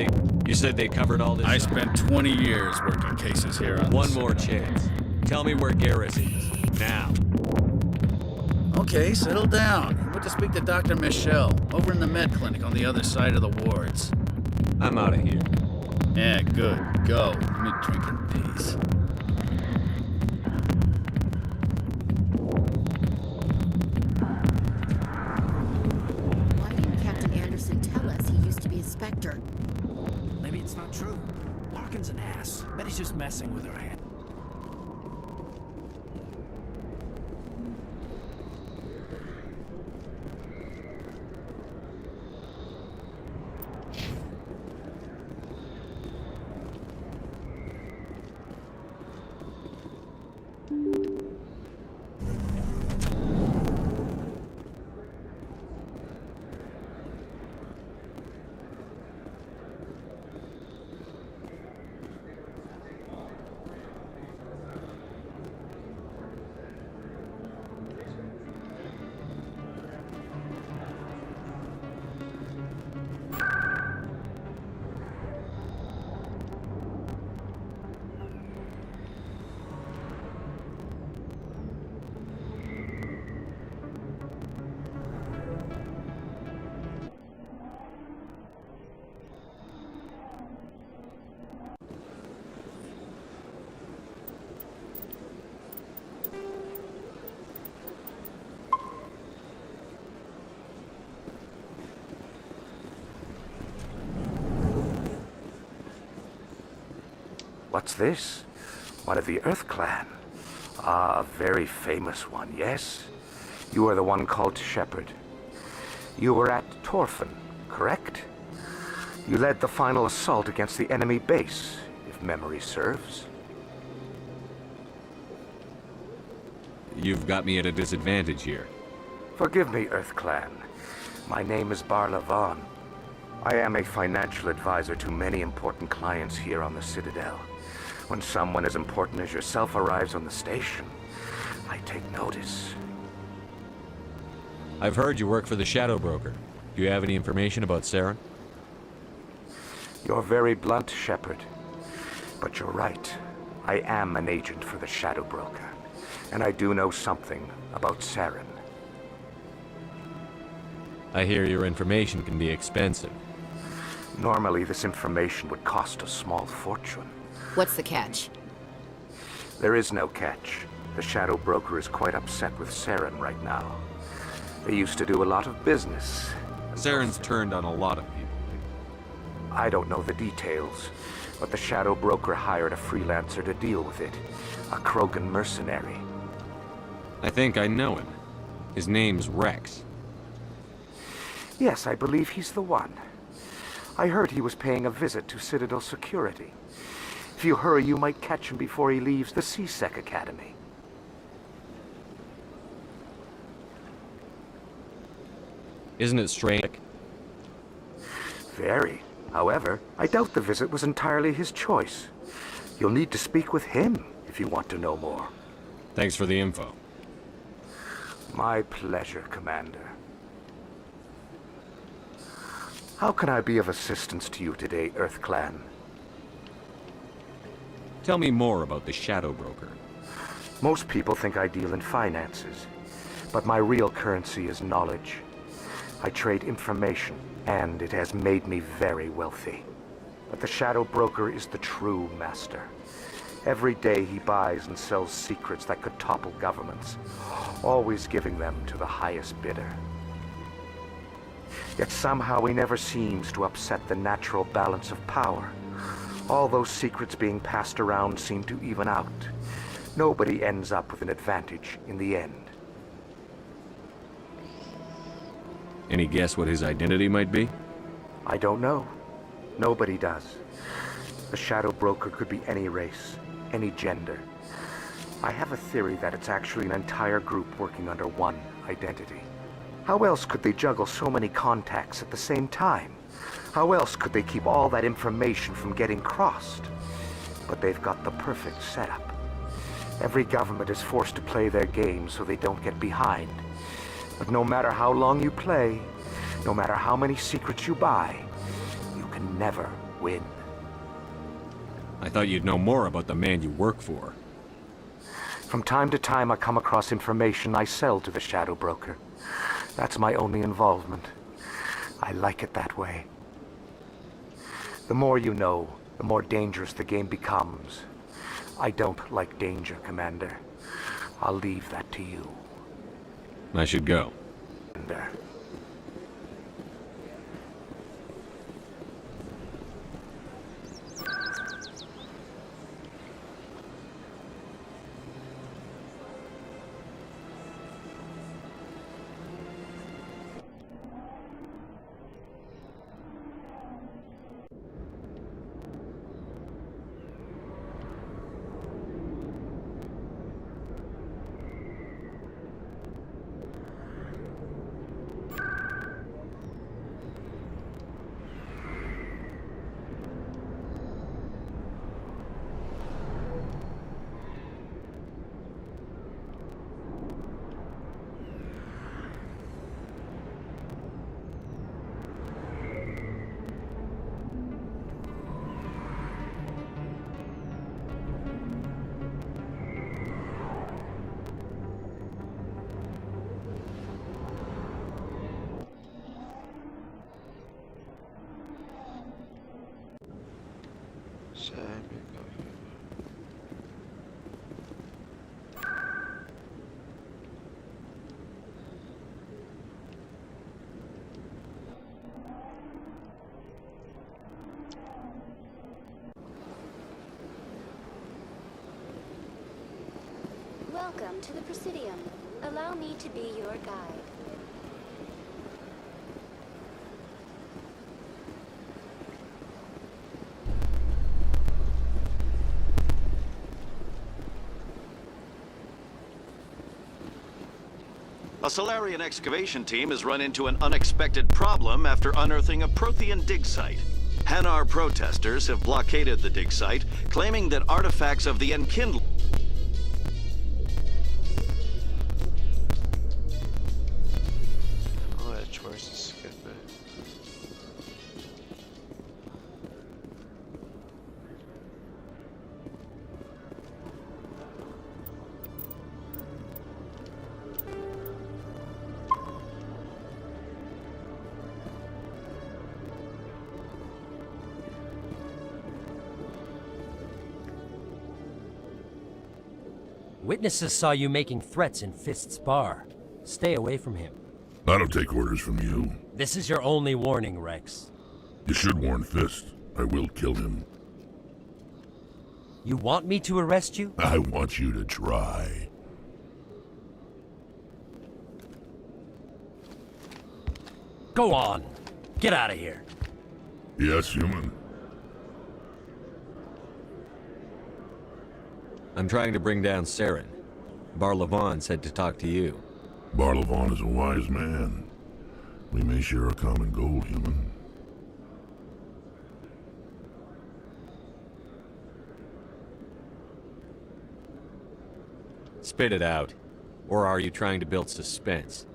they covered all this. I spent 20 years working cases here on One more chance. Tell me where Garrus is. Now. Okay, settle down. I went to speak to Dr. Michelle over in the med clinic on the other side of the wards. I'm out of here. Yeah, good. Go. Let me drink in peace. Why didn't Captain Anderson tell us he used to be a Spectre? Maybe it's not true. Larkin's an ass. Bet he's just messing with her head. What's this? One of the Earth Clan. Ah, a very famous one, yes? You are the one called Shepard. You were at Torfan, correct? You led the final assault against the enemy base, if memory serves. You've got me at a disadvantage here. Forgive me, Earth Clan. My name is Barla Vaughn. I am a financial advisor to many important clients here on the Citadel. When someone as important as yourself arrives on the station, I take notice. I've heard you work for the Shadow Broker. Do you have any information about Saren? You're very blunt, Shepard. But you're right. I am an agent for the Shadow Broker. And I do know something about Saren. I hear your information can be expensive. Normally, this information would cost a small fortune. What's the catch? There is no catch. The Shadow Broker is quite upset with Saren right now. They used to do a lot of business. Saren's turned on a lot of people. I don't know the details, but the Shadow Broker hired a freelancer to deal with it. A Krogan mercenary. I think I know him. His name's Rex. Yes, I believe he's the one. I heard he was paying a visit to Citadel security. If you hurry, you might catch him before he leaves the C-Sec Academy. Isn't it strange? Very. However, I doubt the visit was entirely his choice. You'll need to speak with him if you want to know more. Thanks for the info. My pleasure, Commander. How can I be of assistance to you today, Earth Clan? Tell me more about the Shadow Broker. Most people think I deal in finances, but my real currency is knowledge. I trade information, and it has made me very wealthy. But the Shadow Broker is the true master. Every day he buys and sells secrets that could topple governments, always giving them to the highest bidder. Yet somehow he never seems to upset the natural balance of power. All those secrets being passed around seem to even out. Nobody ends up with an advantage in the end. Any guess what his identity might be? I don't know. Nobody does. The Shadow Broker could be any race, any gender. I have a theory that it's actually an entire group working under one identity. How else could they juggle so many contacts at the same time? How else could they keep all that information from getting crossed? But they've got the perfect setup. Every government is forced to play their game so they don't get behind. But no matter how long you play, no matter how many secrets you buy, you can never win. I thought you'd know more about the man you work for. From time to time, I come across information I sell to the Shadow Broker. That's my only involvement. I like it that way. The more you know, the more dangerous the game becomes. I don't like danger, Commander. I'll leave that to you. I should go. Commander. Welcome to the Presidium. Allow me to be your guide. A Solarian excavation team has run into an unexpected problem after unearthing a Prothean dig site. Hanar protesters have blockaded the dig site, claiming that artifacts of the Enkindle... Oh, that choice is good, man. Witnesses saw you making threats in Fist's bar. Stay away from him. I don't take orders from you. This is your only warning, Rex. You should warn Fist. I will kill him. You want me to arrest you? I want you to try. Go on. Get out of here. Yes, human. I'm trying to bring down Saren. Barlavon said to talk to you. Barlavon is a wise man. We may share a common goal, human. Spit it out. Or are you trying to build suspense?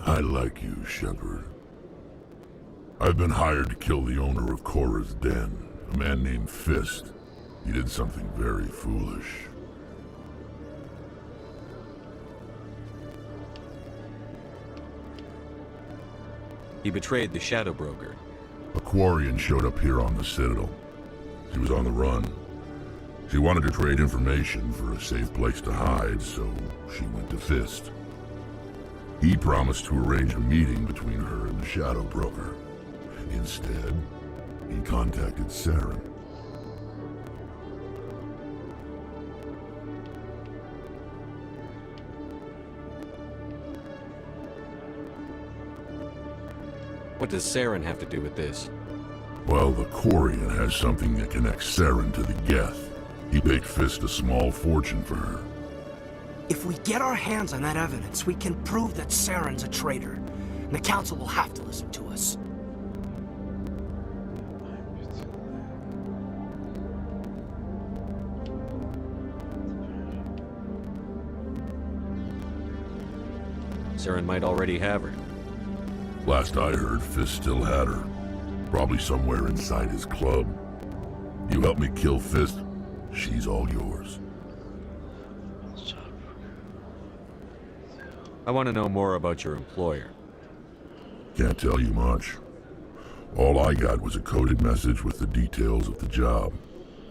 I like you, Shepard. I've been hired to kill the owner of Korra's Den, a man named Fist. He did something very foolish. He betrayed the Shadow Broker. A Quarian showed up here on the Citadel. She was on the run. She wanted to trade information for a safe place to hide, so she went to Fist. He promised to arrange a meeting between her and the Shadow Broker. Instead, he contacted Saren. What does Saren have to do with this? Well, the Quarian has something that connects Saren to the Geth. He paid Fist a small fortune for her. If we get our hands on that evidence, we can prove that Saren's a traitor. And the Council will have to listen to us. Saren might already have her. Last I heard, Fist still had her. Probably somewhere inside his club. You help me kill Fist, she's all yours. I want to know more about your employer. Can't tell you much. All I got was a coded message with the details of the job.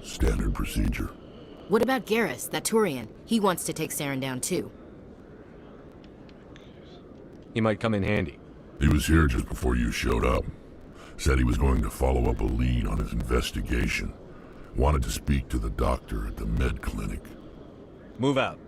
Standard procedure. What about Garrus, that Turian? He wants to take Saren down too. He might come in handy. He was here just before you showed up. Said he was going to follow up a lead on his investigation. Wanted to speak to the doctor at the med clinic. Move out.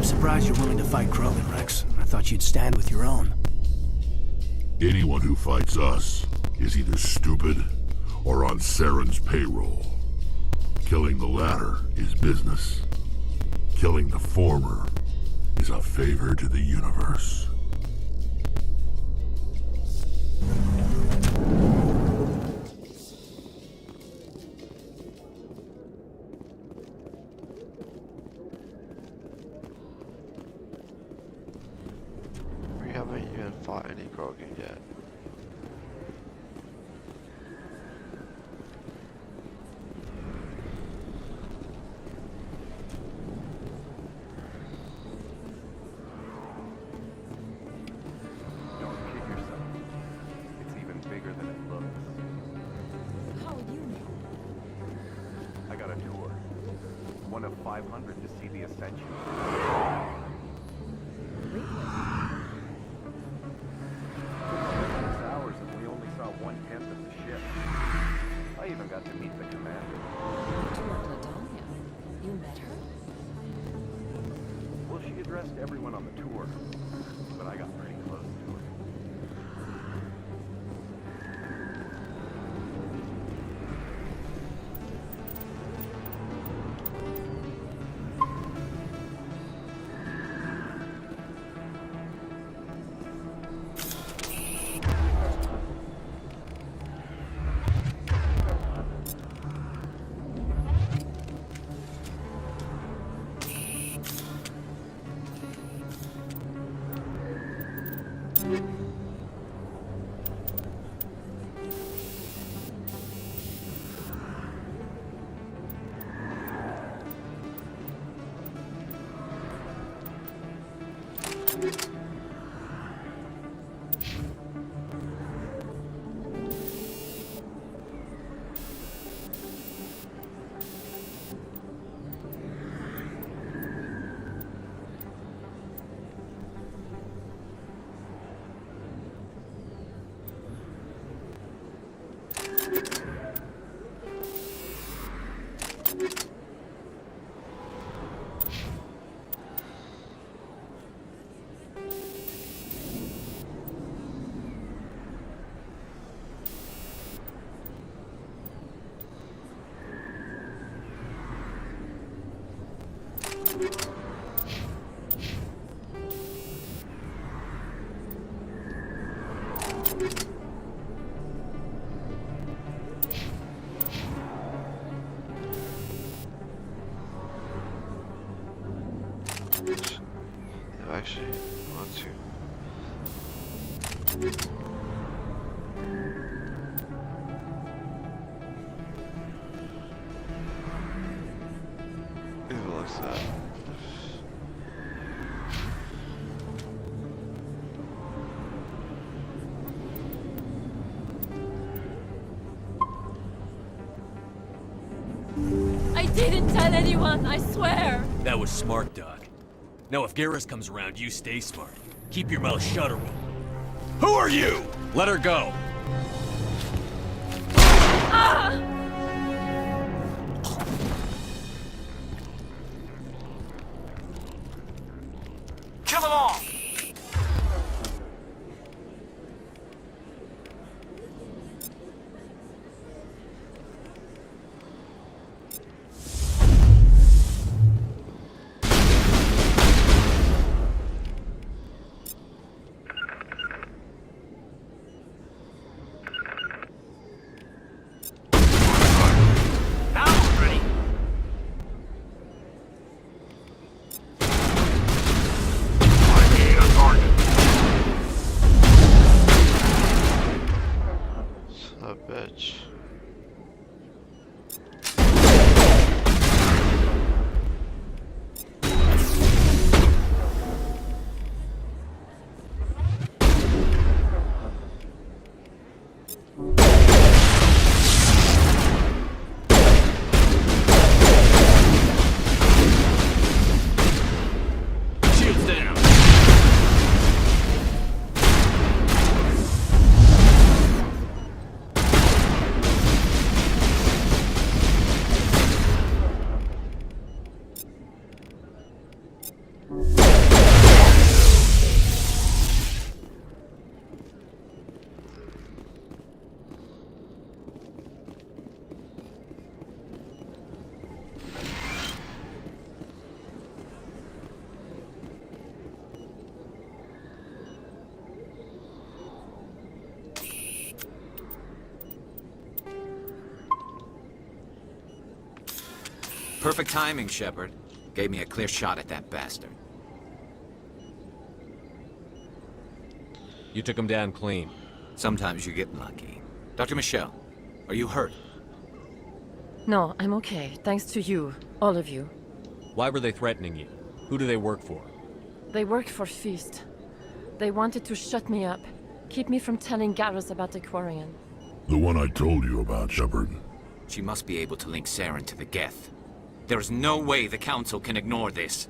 surprised you're willing to fight Krogan, Rex. I thought you'd stand with your own. Anyone who fights us is either stupid or on Saren's payroll. Killing the latter is business. Killing the former is a favor to the universe. We haven't even fought any Krogan yet. Don't kid yourself. It's even bigger than it looks. How would you know? I got a tour. One of 500 to see the Ascension. Hours and we only saw 1/10 of the ship. I even got to meet the commander. You met her? Well, she addressed everyone on the tour, but I got pretty close to her. Actually, want to. It looks that. I didn't tell anyone, I swear! That was smart, Doc. Now if Garrus comes around, you stay smart. Keep your mouth shut, or who are you? Let her go. Ah! Kill them all! Perfect timing, Shepard. Gave me a clear shot at that bastard. You took him down clean. Sometimes you get lucky. Dr. Michelle, are you hurt? No, I'm okay. Thanks to you. All of you. Why were they threatening you? Who do they work for? They worked for Feast. They wanted to shut me up. Keep me from telling Garrus about the Quarian. The one I told you about, Shepard. She must be able to link Saren to the Geth. There is no way the Council can ignore this.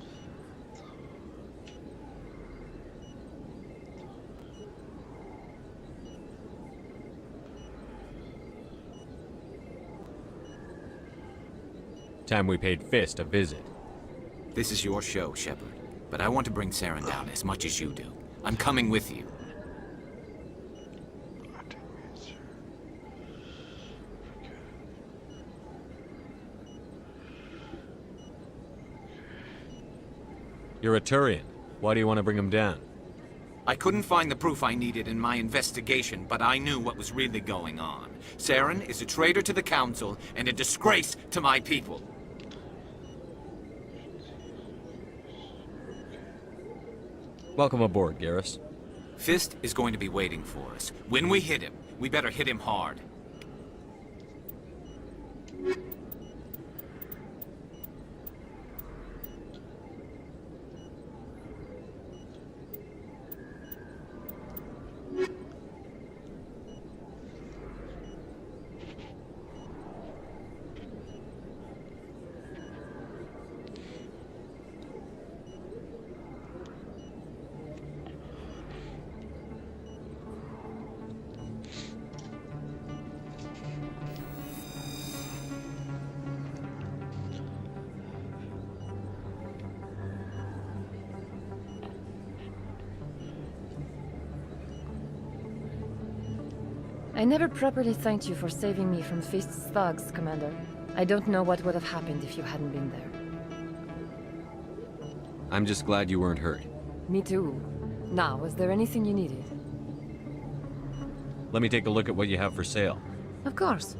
Time we paid Fist a visit. This is your show, Shepard. But I want to bring Saren down as much as you do. I'm coming with you. You're a Turian. Why do you want to bring him down? I couldn't find the proof I needed in my investigation, but I knew what was really going on. Saren is a traitor to the Council and a disgrace to my people. Welcome aboard, Garrus. Fist is going to be waiting for us. When we hit him, we better hit him hard. I never properly thanked you for saving me from Feast's thugs, Commander. I don't know what would have happened if you hadn't been there. I'm just glad you weren't hurt. Me too. Now, was there anything you needed? Let me take a look at what you have for sale. Of course.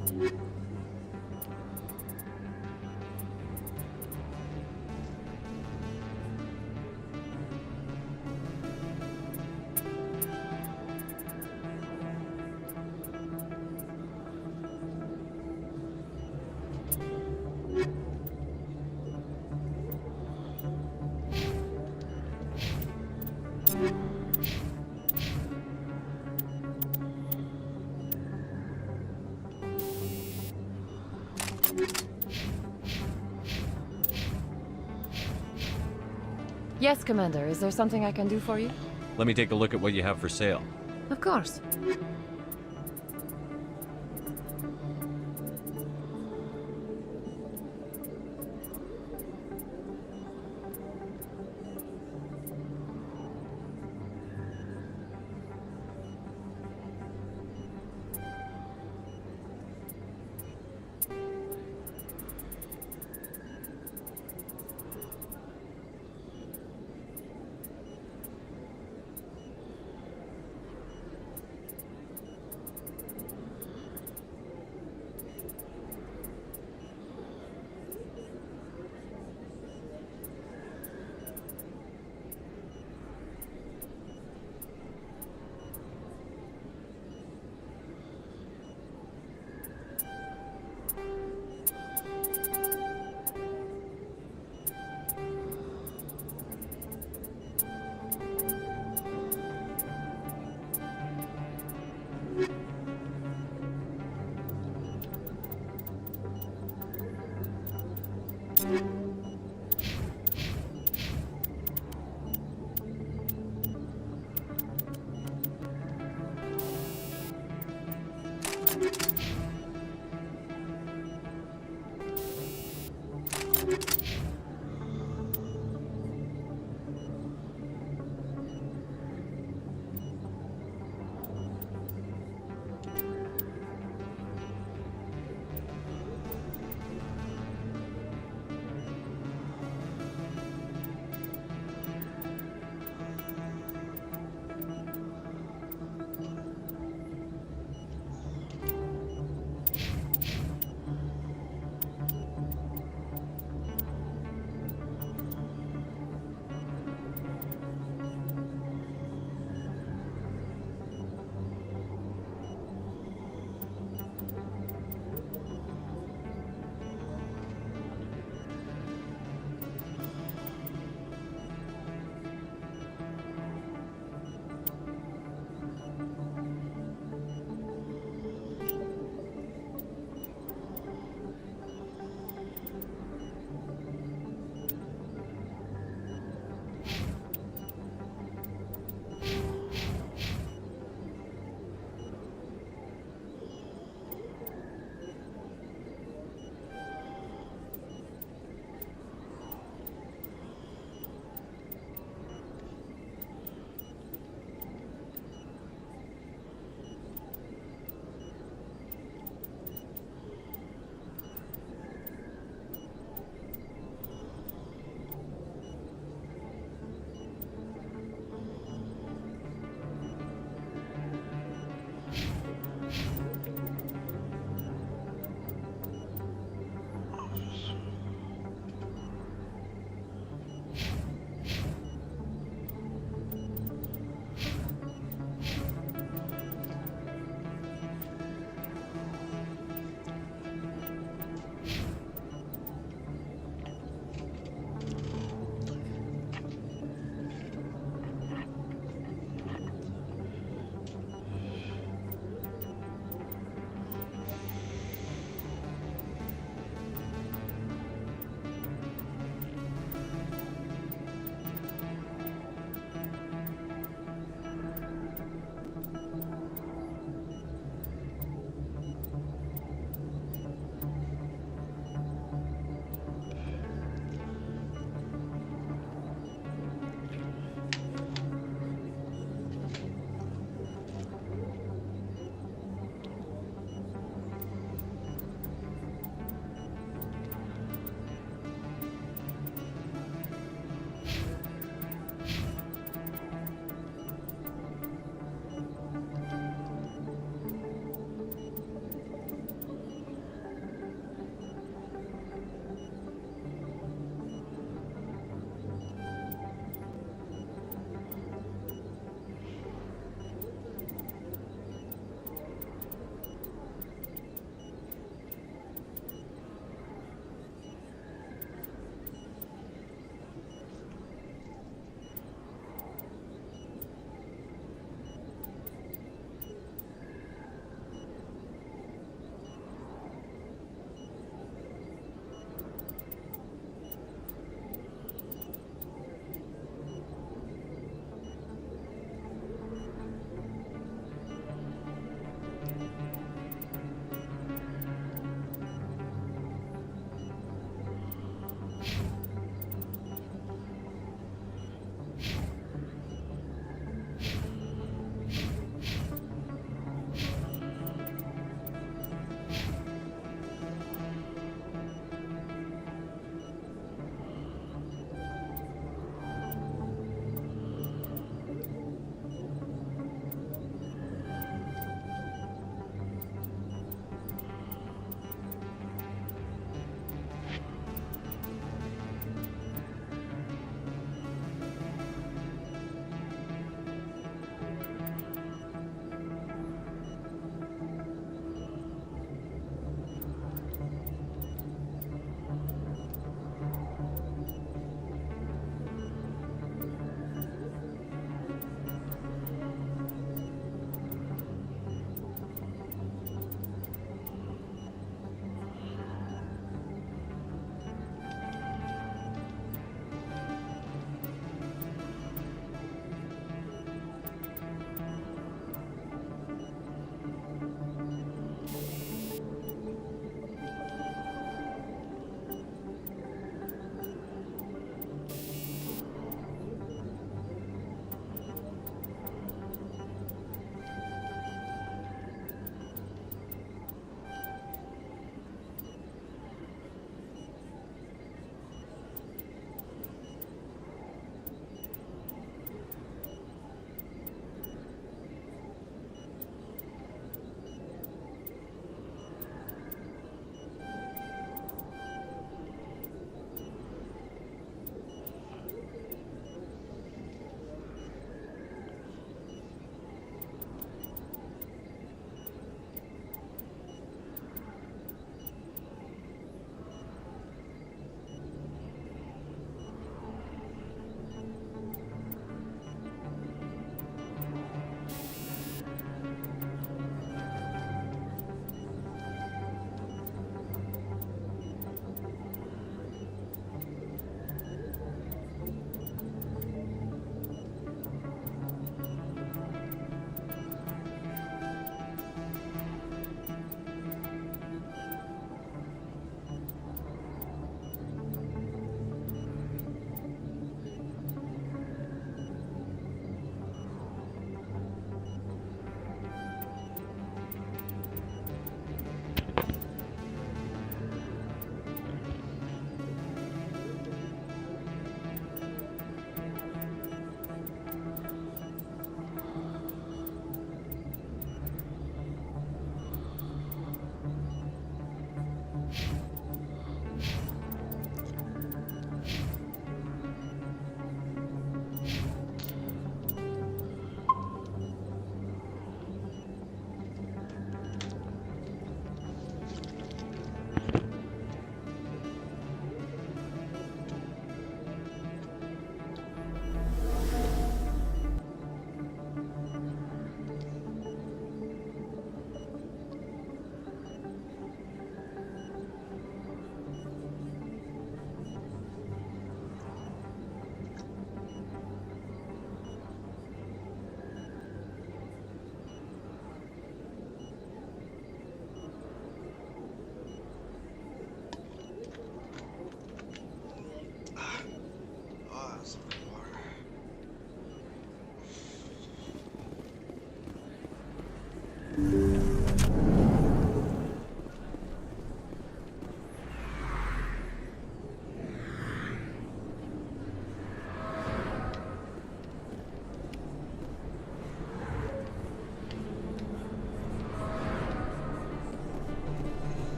Yes, Commander. Is there something I can do for you? Let me take a look at what you have for sale. Of course.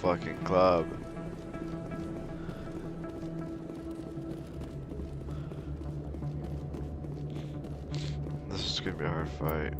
fucking club. This is gonna be a hard fight.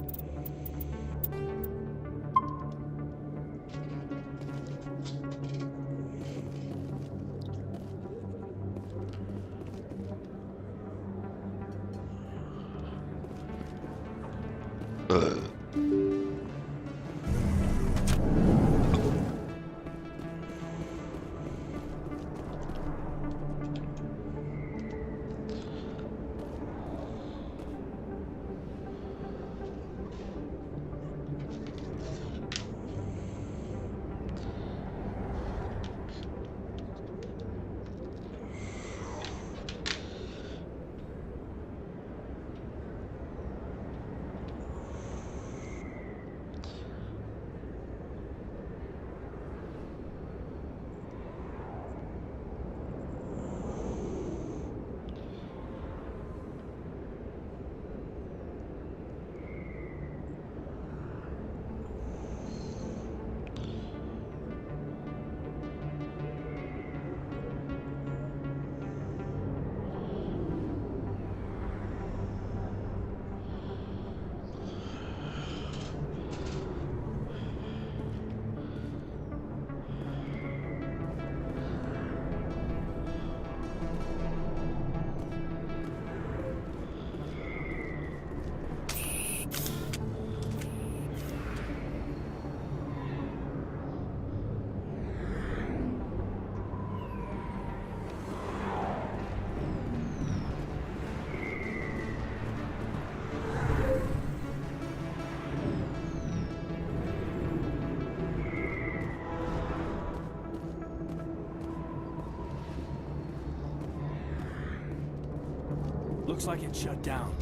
Looks like it's shut down.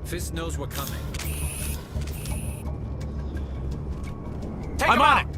Fist knows we're coming. I'm on it!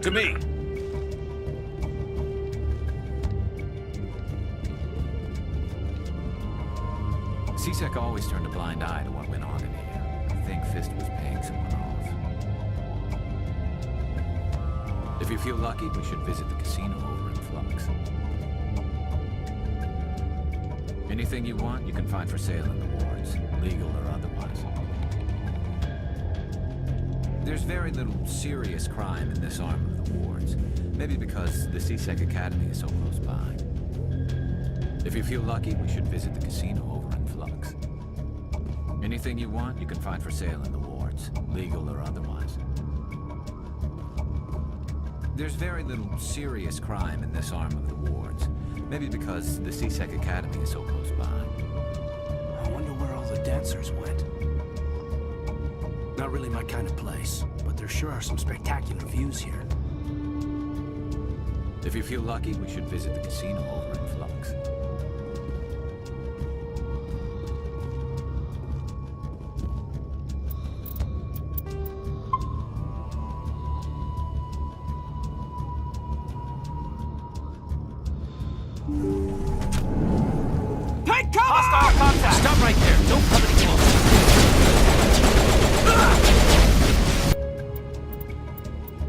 To me. C-Sec always turned a blind eye to what went on in here. I think Fist was paying someone off. If you feel lucky, we should visit the casino over in Flux. Anything you want, you can find for sale in the wards, legal or otherwise. There's very little serious crime in this arm of the wards. Maybe because the CSEC Academy is so close by. If you feel lucky, we should visit the casino over in Flux. Anything you want, you can find for sale in the wards, legal or otherwise. There's very little serious crime in this arm of the wards. Maybe because the CSEC Academy is so close by. I wonder where all the dancers went. Not really my kind of place, but there sure are some spectacular views here. If you feel lucky, we should visit the casino over in Flux. Take cover! Hostile contact! Stop right there. Don't come any closer.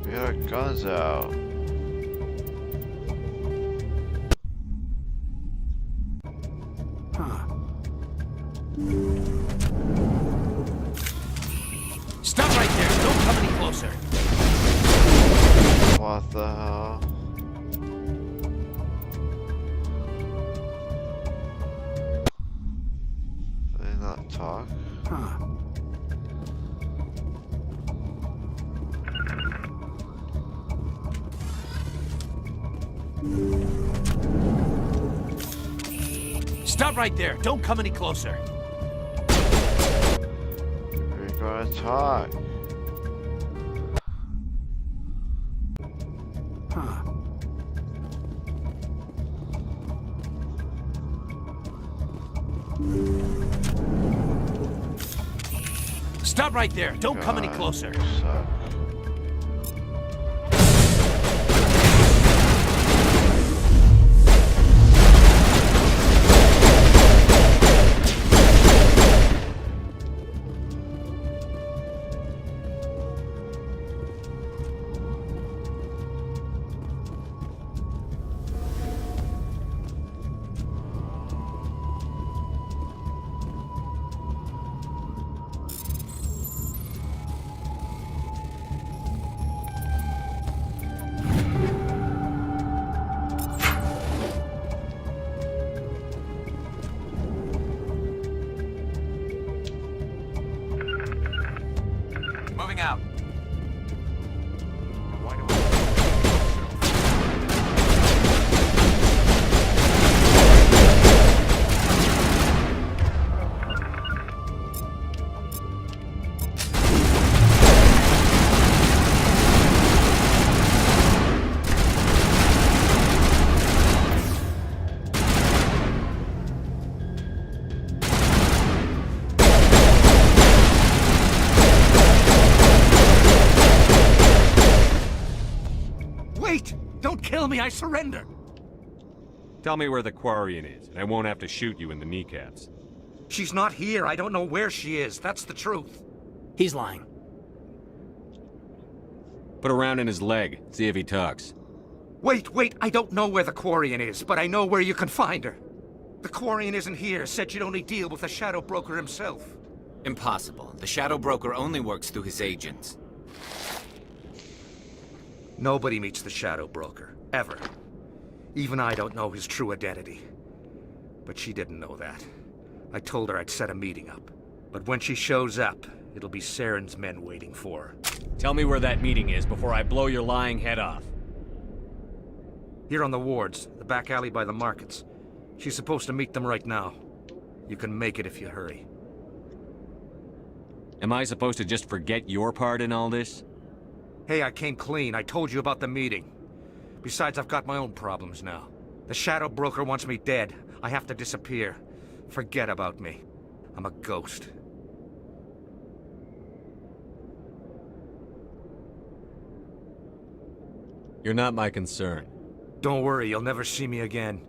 We got our guns out. Stop right there. Don't come any closer. What the hell? Did they not talk? Stop right there. Don't come any closer. We're gonna talk. Stop right there. Don't come any closer. Moving out. Wait! Don't kill me, I surrender! Tell me where the Quarian is, and I won't have to shoot you in the kneecaps. She's not here. I don't know where she is. That's the truth. He's lying. Put a round in his leg, see if he talks. Wait, I don't know where the Quarian is, but I know where you can find her. The Quarian isn't here, said she'd only deal with the Shadow Broker himself. Impossible. The Shadow Broker only works through his agents. Nobody meets the Shadow Broker, ever. Even I don't know his true identity. But she didn't know that. I told her I'd set a meeting up. But when she shows up, it'll be Saren's men waiting for her. Tell me where that meeting is before I blow your lying head off. Here on the wards, the back alley by the markets. She's supposed to meet them right now. You can make it if you hurry. Am I supposed to just forget your part in all this? Hey, I came clean. I told you about the meeting. Besides, I've got my own problems now. The Shadow Broker wants me dead. I have to disappear. Forget about me. I'm a ghost. You're not my concern. Don't worry, you'll never see me again.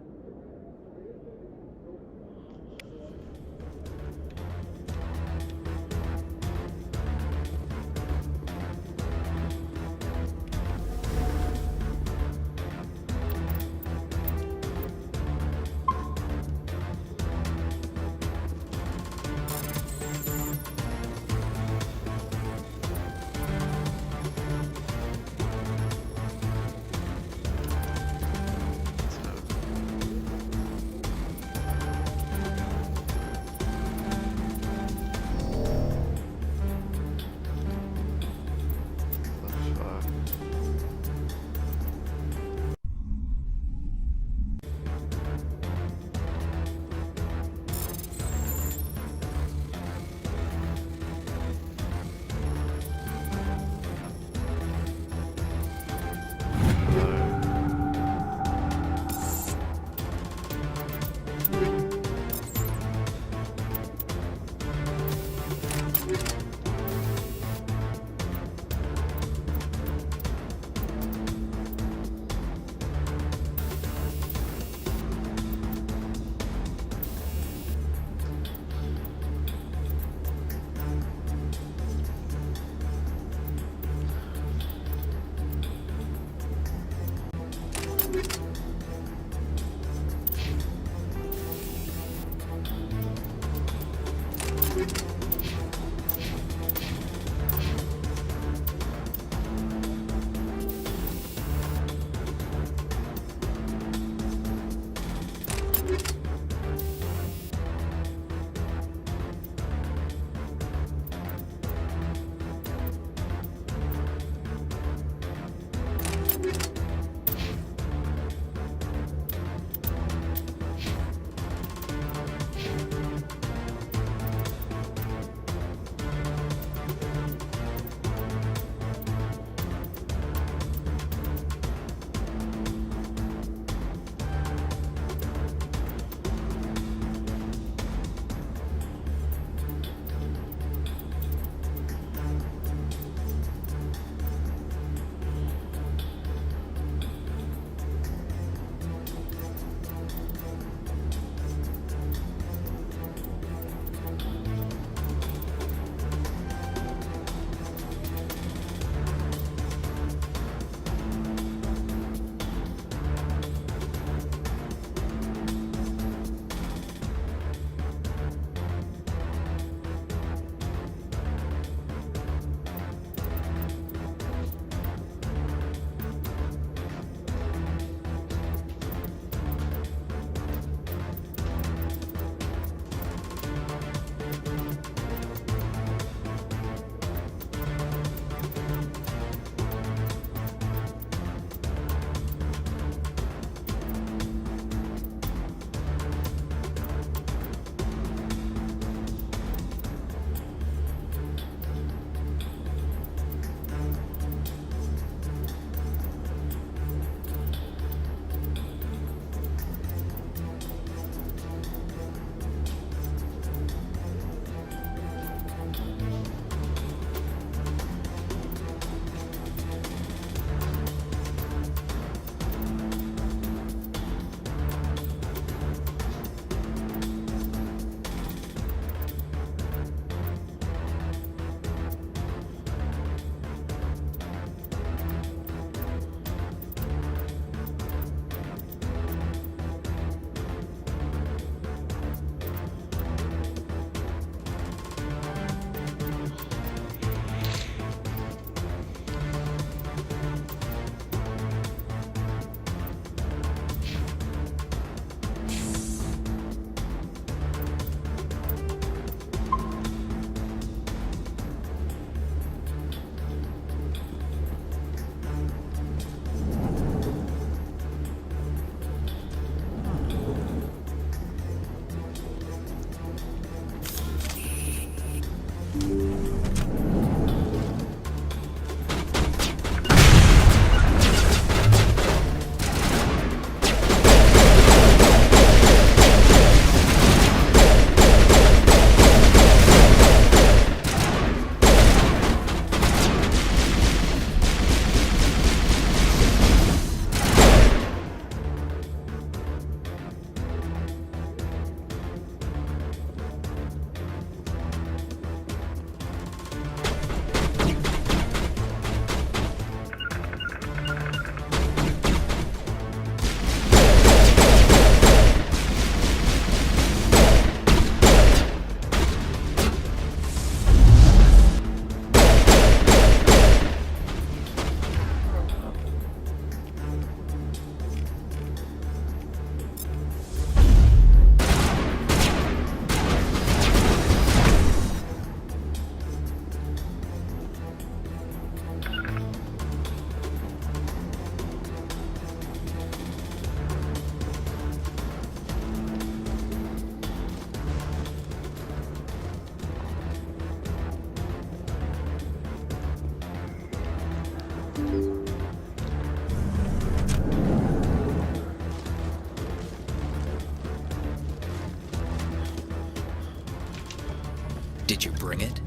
Did you bring it?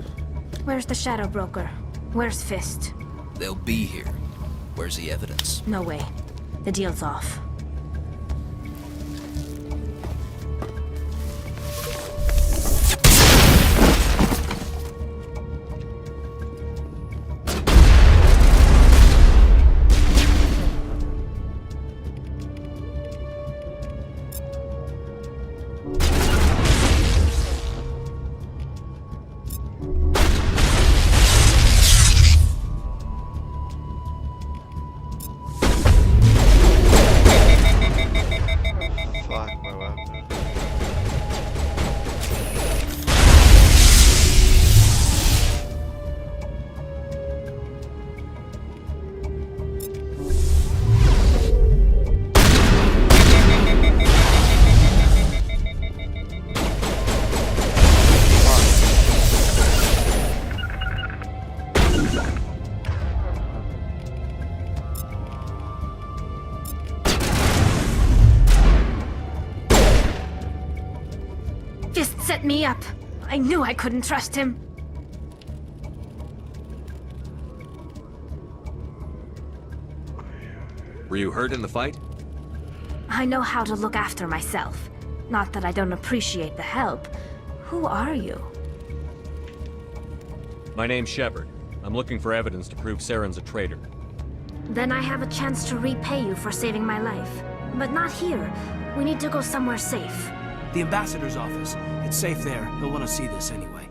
Where's the Shadow Broker? Where's Fist? They'll be here. Where's the evidence? No way. The deal's off. Fist set me up. I knew I couldn't trust him. Were you hurt in the fight? I know how to look after myself. Not that I don't appreciate the help. Who are you? My name's Shepard. I'm looking for evidence to prove Saren's a traitor. Then I have a chance to repay you for saving my life. But not here. We need to go somewhere safe. The ambassador's office. It's safe there. He'll want to see this anyway.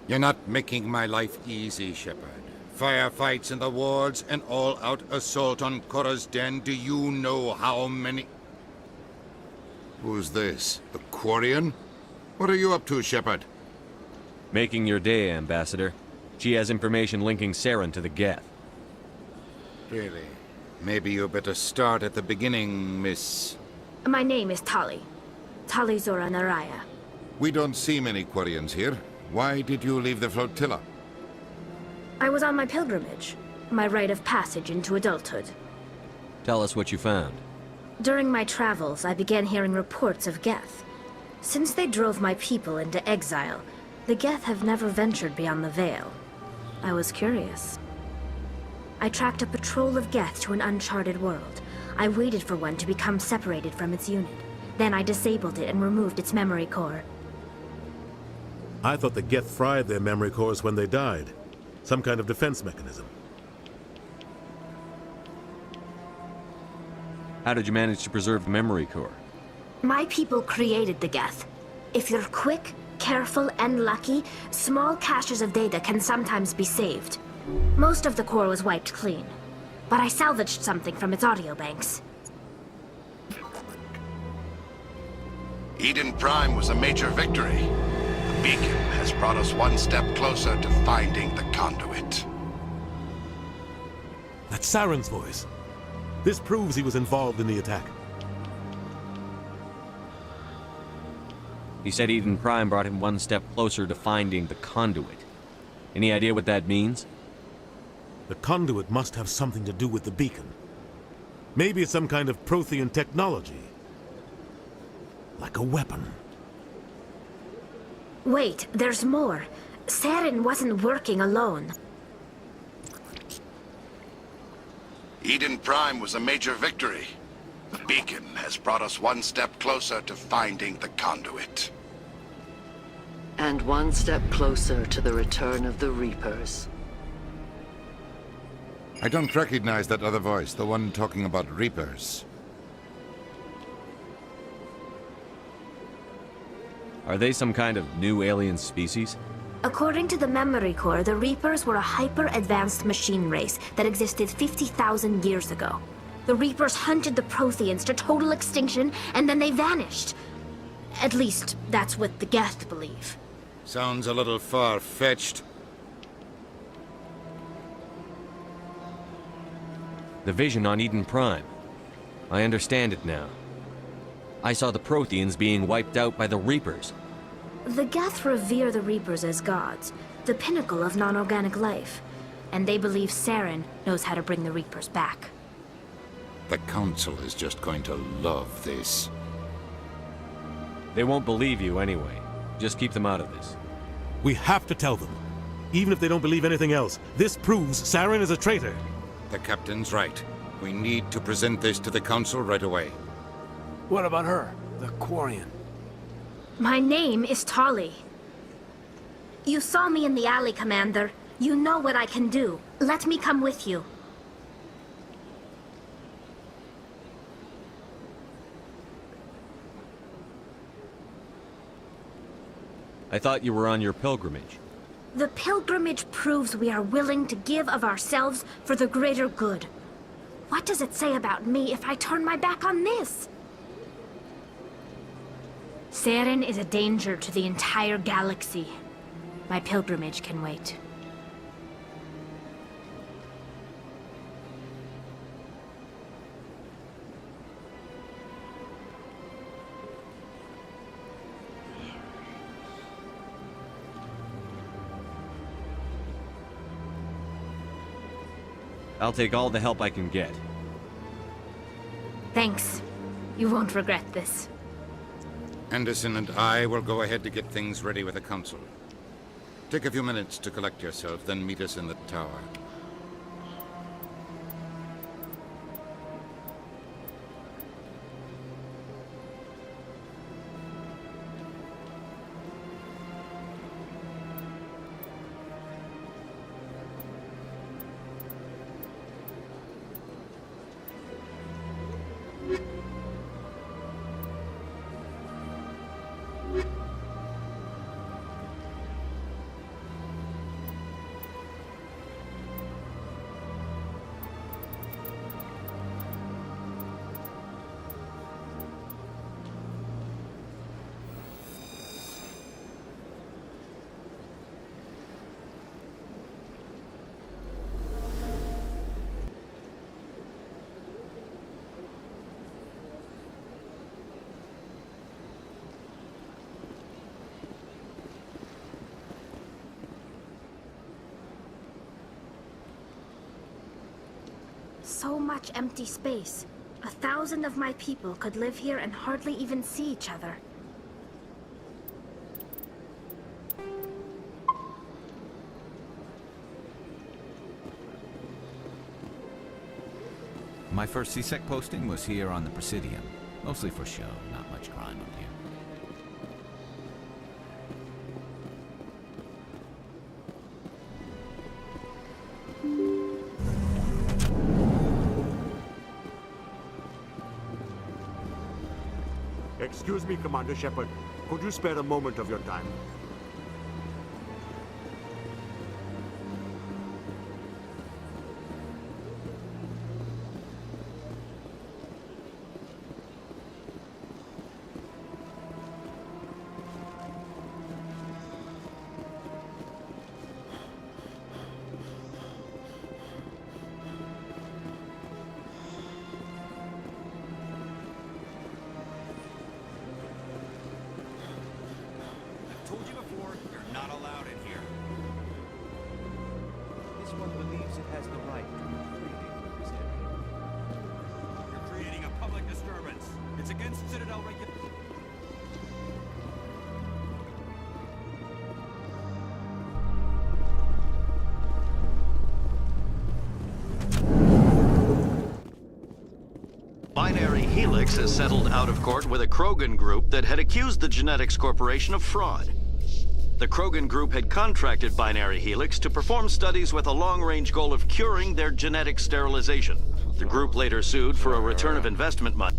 You're not making my life easy, Shepard. Firefights in the wards, an all-out assault on Korra's den. Do you know how many... Who's this? The Quarian? What are you up to, Shepard? Making your day, Ambassador. She has information linking Saren to the Geth. Really? Maybe you better start at the beginning, Miss... My name is Tali. Tali Zora Naraya. We don't see many Quarians here. Why did you leave the flotilla? I was on my pilgrimage. My rite of passage into adulthood. Tell us what you found. During my travels, I began hearing reports of Geth. Since they drove my people into exile, the Geth have never ventured beyond the Veil. I was curious. I tracked a patrol of Geth to an uncharted world. I waited for one to become separated from its unit. Then I disabled it and removed its memory core. I thought the Geth fried their memory cores when they died. Some kind of defense mechanism. How did you manage to preserve the memory core? My people created the Geth. If you're quick, careful, and lucky, small caches of data can sometimes be saved. Most of the core was wiped clean, but I salvaged something from its audio banks. Eden Prime was a major victory. The beacon has brought us one step closer to finding the conduit. That's Saren's voice. This proves he was involved in the attack. He said Eden Prime brought him one step closer to finding the conduit. Any idea what that means? The conduit must have something to do with the beacon. Maybe it's some kind of Prothean technology. Like a weapon. Wait, there's more. Saren wasn't working alone. Eden Prime was a major victory. The beacon has brought us one step closer to finding the conduit. And one step closer to the return of the Reapers. I don't recognize that other voice, the one talking about Reapers. Are they some kind of new alien species? According to the memory core, the Reapers were a hyper-advanced machine race that existed 50,000 years ago. The Reapers hunted the Protheans to total extinction, and then they vanished. At least, that's what the Geth believe. Sounds a little far-fetched. The vision on Eden Prime. I understand it now. I saw the Protheans being wiped out by the Reapers. The Geth revere the Reapers as gods, the pinnacle of non-organic life. And they believe Saren knows how to bring the Reapers back. The Council is just going to love this. They won't believe you anyway. Just keep them out of this. We have to tell them. Even if they don't believe anything else, this proves Saren is a traitor. The captain's right. We need to present this to the council right away. What about her? The Quarian? My name is Tali. You saw me in the alley, Commander. You know what I can do. Let me come with you. I thought you were on your pilgrimage. The pilgrimage proves we are willing to give of ourselves for the greater good. What does it say about me if I turn my back on this? Saren is a danger to the entire galaxy. My pilgrimage can wait. I'll take all the help I can get. Thanks. You won't regret this. Anderson and I will go ahead to get things ready with the council. Take a few minutes to collect yourself, then meet us in the tower. So much empty space. 1,000 of my people could live here and hardly even see each other. My first CSEC posting was here on the Presidium. Mostly for show, not much crime up here. Excuse me, Commander Shepard. Could you spare a moment of your time? Told you before, you're not allowed in here. This one believes it has the right to retreat in this area. You're creating a public disturbance. It's against Citadel regulations. Binary Helix has settled out of court with a Krogan group that had accused the Genetics Corporation of fraud. The Krogan group had contracted Binary Helix to perform studies with a long-range goal of curing their genetic sterilization. The group later sued for a return of investment money.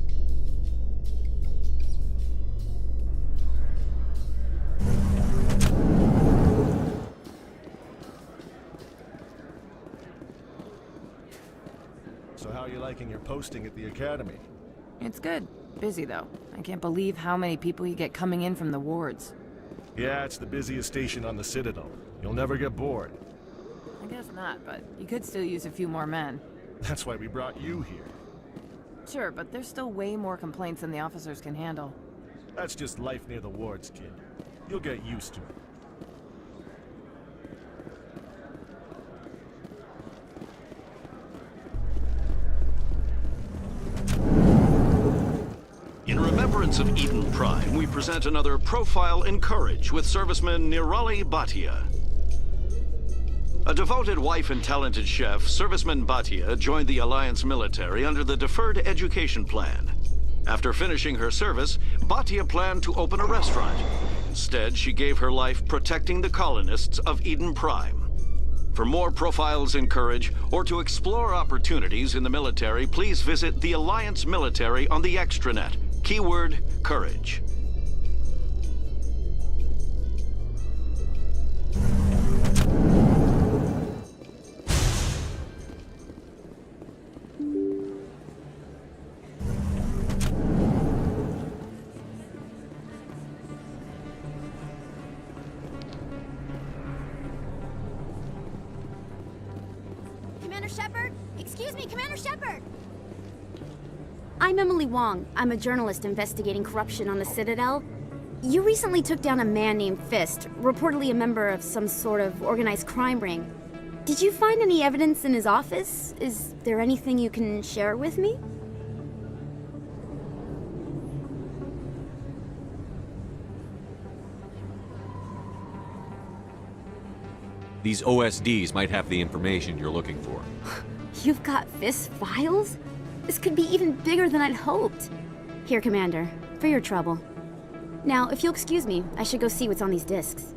So how are you liking your posting at the Academy? It's good. Busy, though. I can't believe how many people you get coming in from the wards. Yeah, it's the busiest station on the Citadel. You'll never get bored. I guess not, but you could still use a few more men. That's why we brought you here. Sure, but there's still way more complaints than the officers can handle. That's just life near the wards, kid. You'll get used to it. In remembrance remembrance of Eden Prime, we present another Profile in Courage with serviceman Nirali Bhatia. A devoted wife and talented chef, Serviceman Bhatia joined the Alliance military under the Deferred Education Plan. After finishing her service, Bhatia planned to open a restaurant. Instead, she gave her life protecting the colonists of Eden Prime. For more profiles in Courage, or to explore opportunities in the military, please visit the Alliance Military on the extranet. Keyword, Courage. Commander Shepard? Excuse me, Commander Shepard! I'm Emily Wong. I'm a journalist investigating corruption on the Citadel. You recently took down a man named Fist, reportedly a member of some sort of organized crime ring. Did you find any evidence in his office? Is there anything you can share with me? These OSDs might have the information you're looking for. You've got Fist files? This could be even bigger than I'd hoped. Here, Commander, for your trouble. Now, if you'll excuse me, I should go see what's on these discs.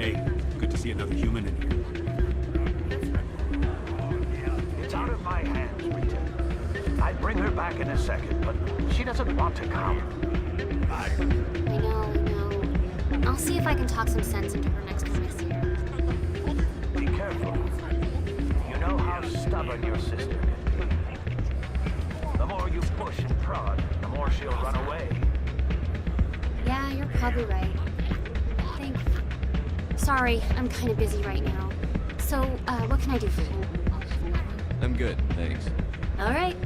Hey, good to see another human in here. It's out of my hands, Rita. I'd bring her back in a second, but she doesn't want to come. I know. I'll see if I can talk some sense into her next time I see her. Be careful. You know how stubborn your sister can be. The more you push and prod, the more she'll run away. Yeah, you're probably right. Sorry, I'm kind of busy right now. So, what can I do for you? I'm good, thanks. All right.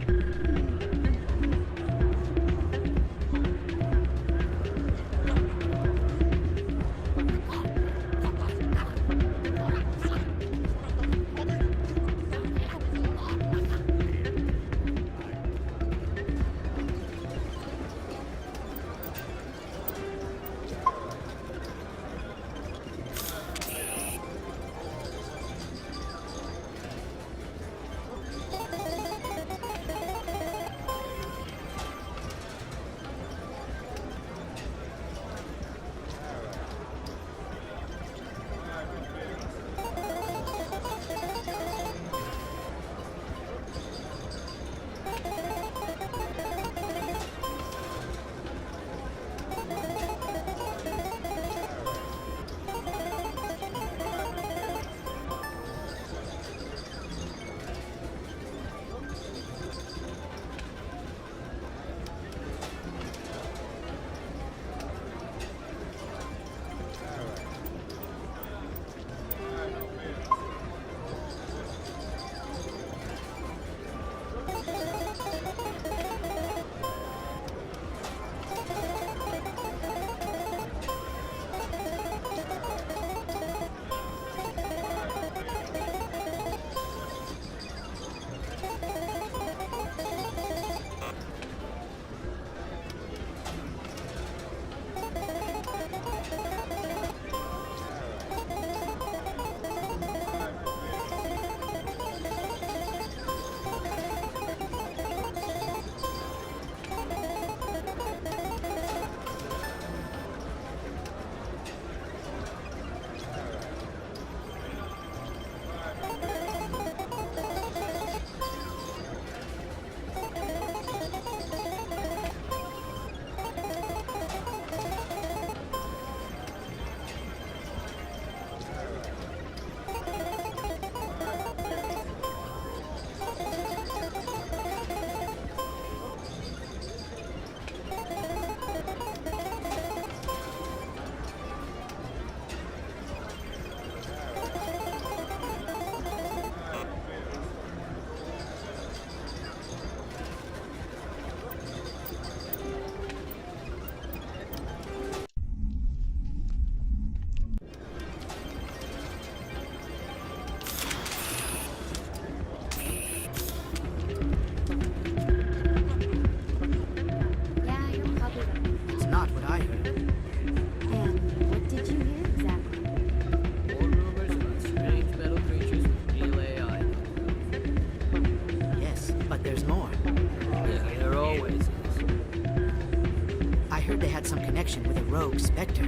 With a rogue Spectre.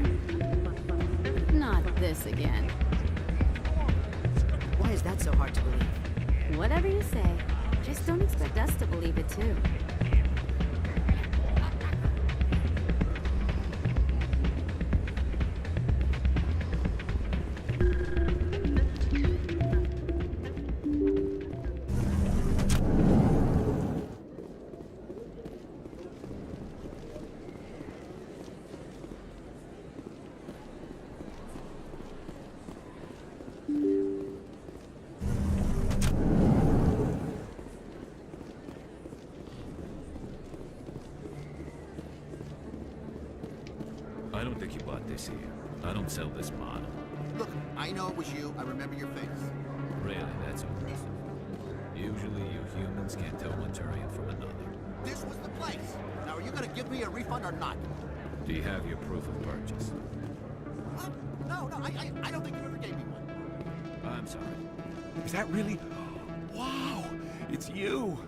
Not this again. Why is that so hard to believe? Whatever you say. Just don't expect us to believe it too. I don't think you bought this here. I don't sell this model. Look, I know it was you. I remember your face. Really, that's impressive. Usually you humans can't tell one Turian from another. This was the place. Now, are you gonna give me a refund or not? Do you have your proof of purchase? No, I don't think you ever gave me one. I'm sorry. Is that really? Wow, it's you.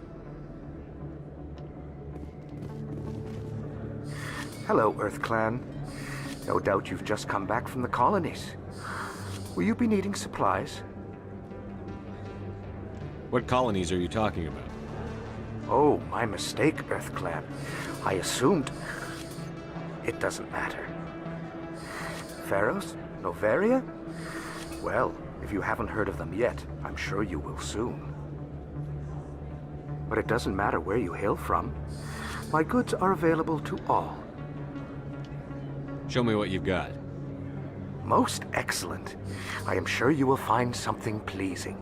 Hello, Earth Clan. No doubt you've just come back from the colonies. Will you be needing supplies? What colonies are you talking about? Oh, my mistake, Earthclad. I assumed... It doesn't matter. Pharaohs? Novaria? Well, if you haven't heard of them yet, I'm sure you will soon. But it doesn't matter where you hail from. My goods are available to all. Show me what you've got. Most excellent. I am sure you will find something pleasing.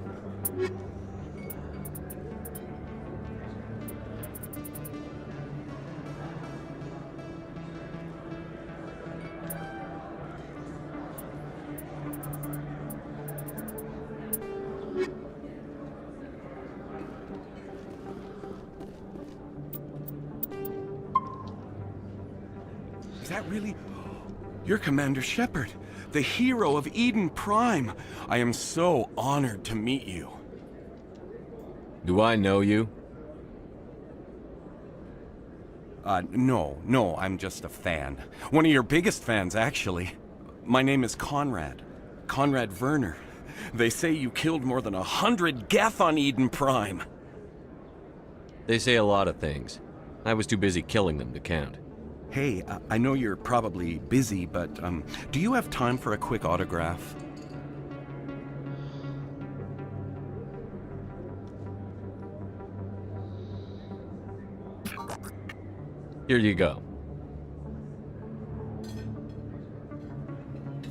Is that really... You're Commander Shepard, the hero of Eden Prime. I am so honored to meet you. Do I know you? No, I'm just a fan. One of your biggest fans, actually. My name is Conrad. Conrad Werner. They say you killed more than 100 Geth on Eden Prime. They say a lot of things. I was too busy killing them to count. Hey, I know you're probably busy, but do you have time for a quick autograph? Here you go.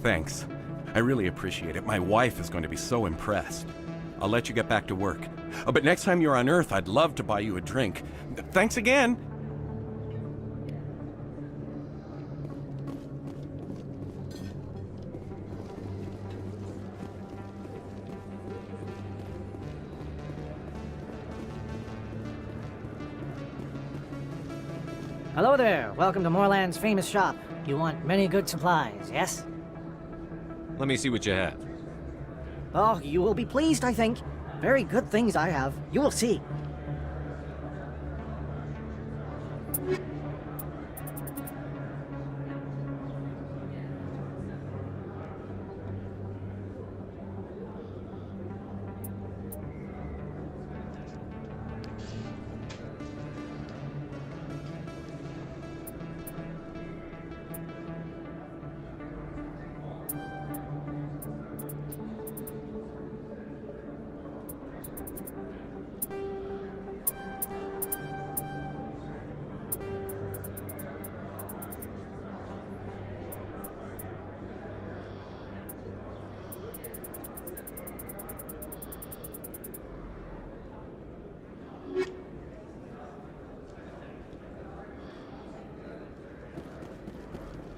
Thanks. I really appreciate it. My wife is going to be so impressed. I'll let you get back to work. But next time you're on Earth, I'd love to buy you a drink. Thanks again! Hello there. Welcome to Moorland's famous shop. You want many good supplies, yes? Let me see what you have. Oh, you will be pleased, I think. Very good things I have. You will see.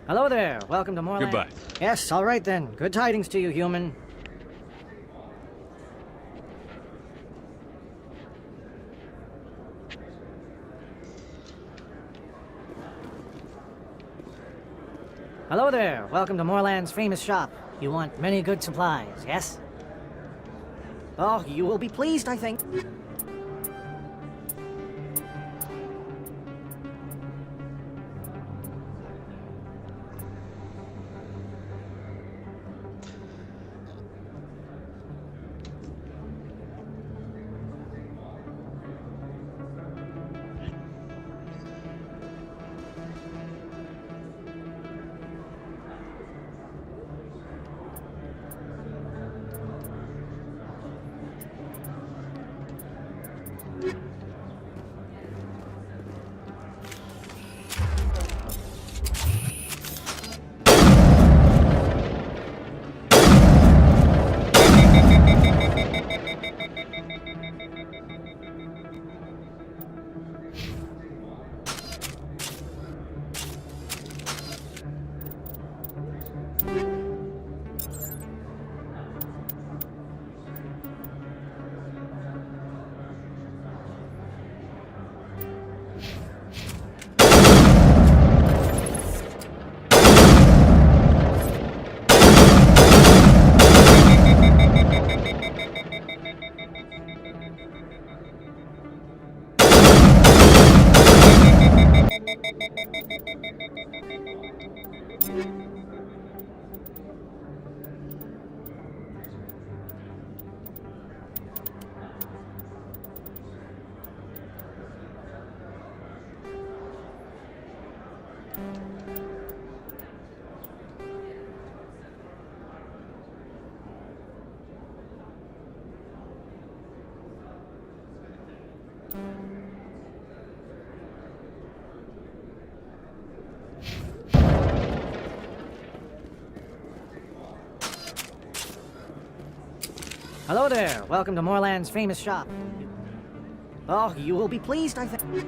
Hello there. Welcome to Moorland. Goodbye. Yes, all right then. Good tidings to you, human. Hello there. Welcome to Moorland's famous shop. You want many good supplies, yes? Oh, you will be pleased, I think. Hello there. Welcome to Moorland's famous shop. Oh, you will be pleased, I think.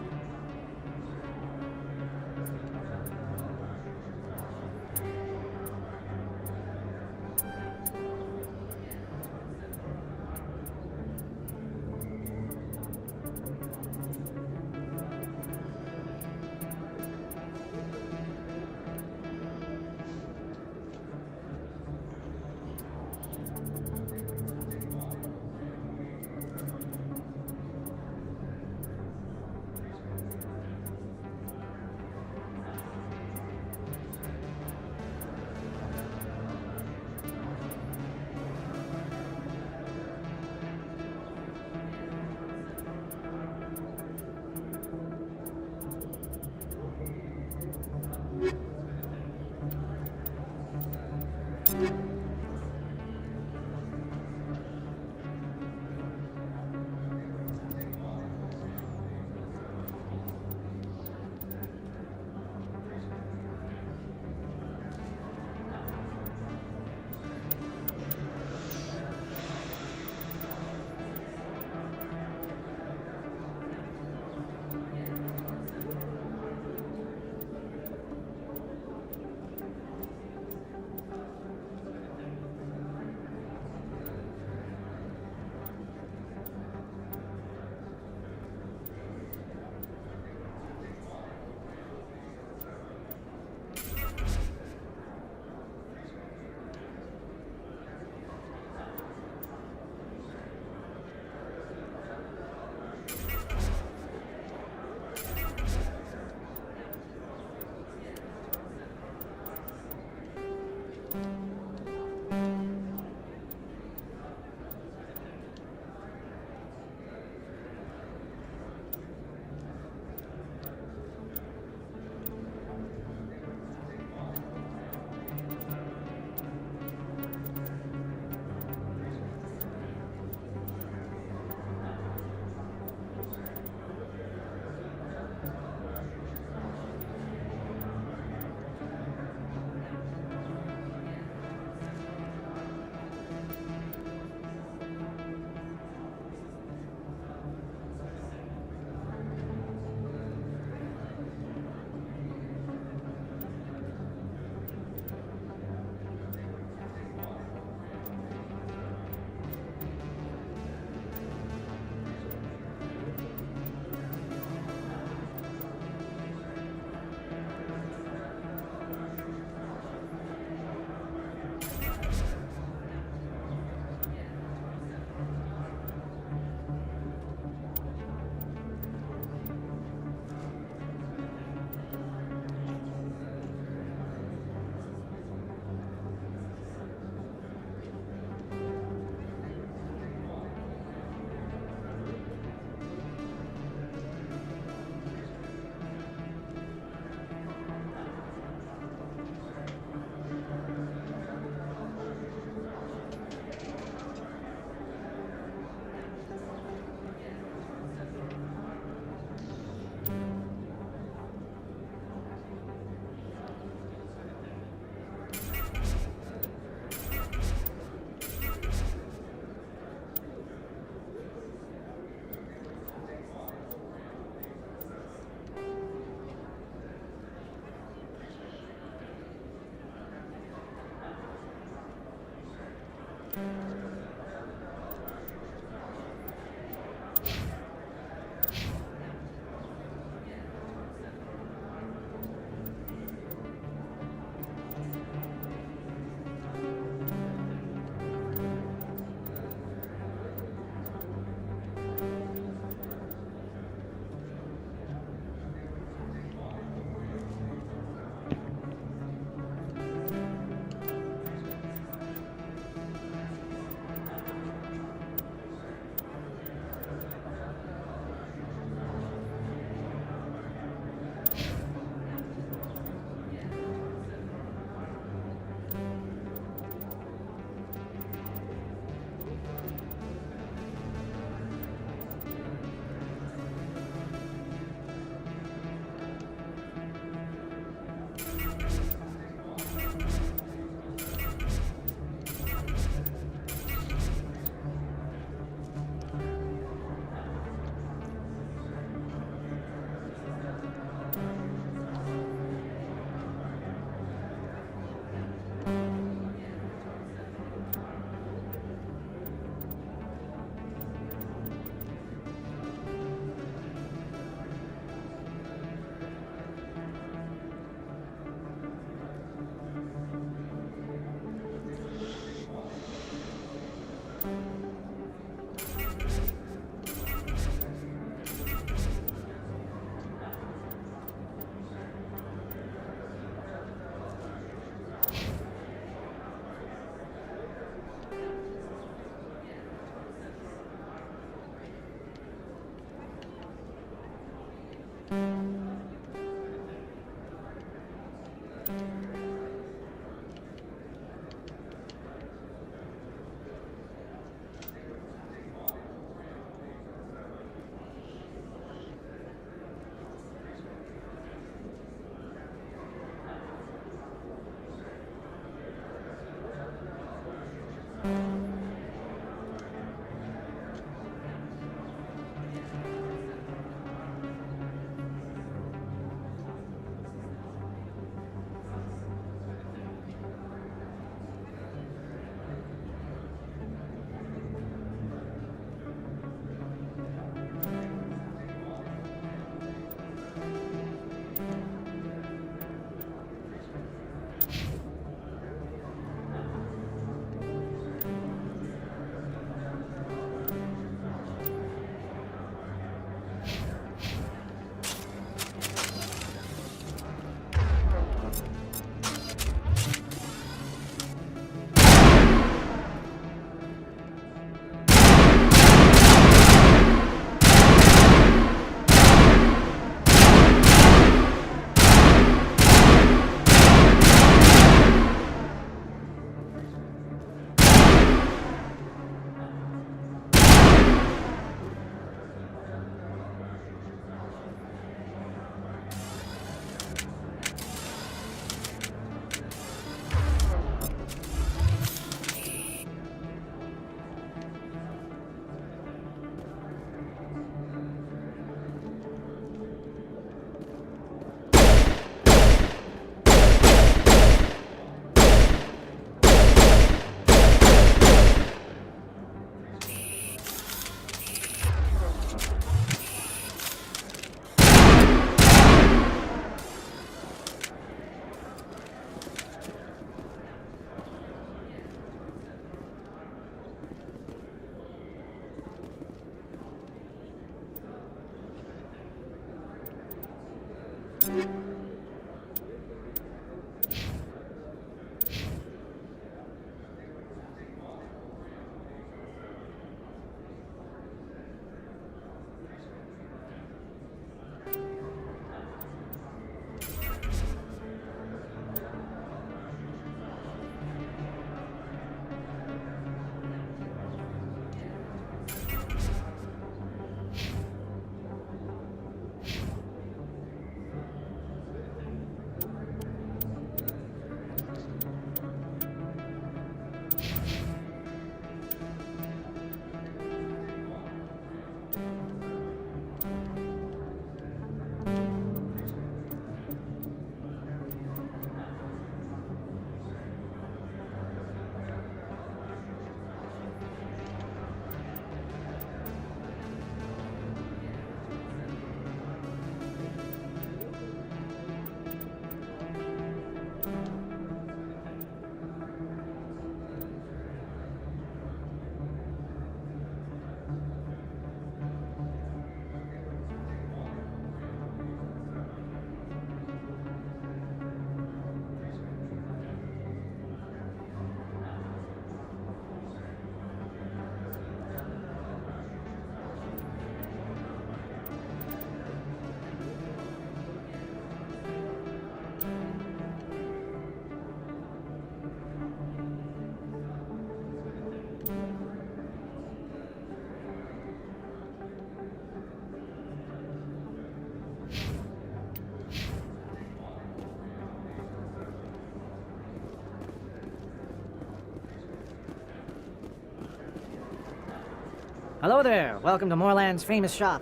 Hello there. Welcome to Moorland's famous shop.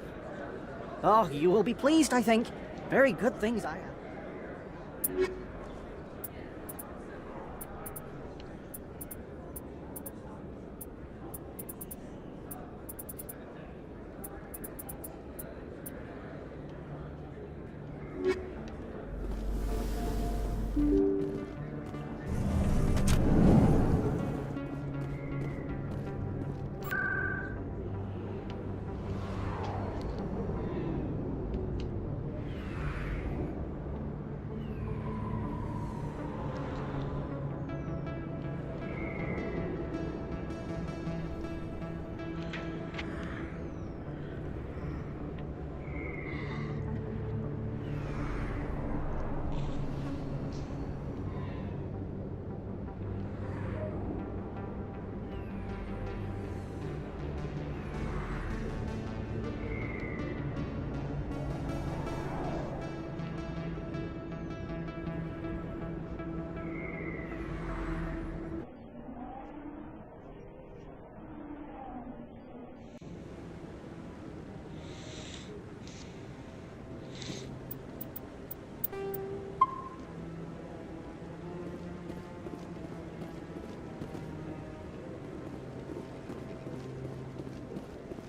Oh, you will be pleased, I think. Very good things I have.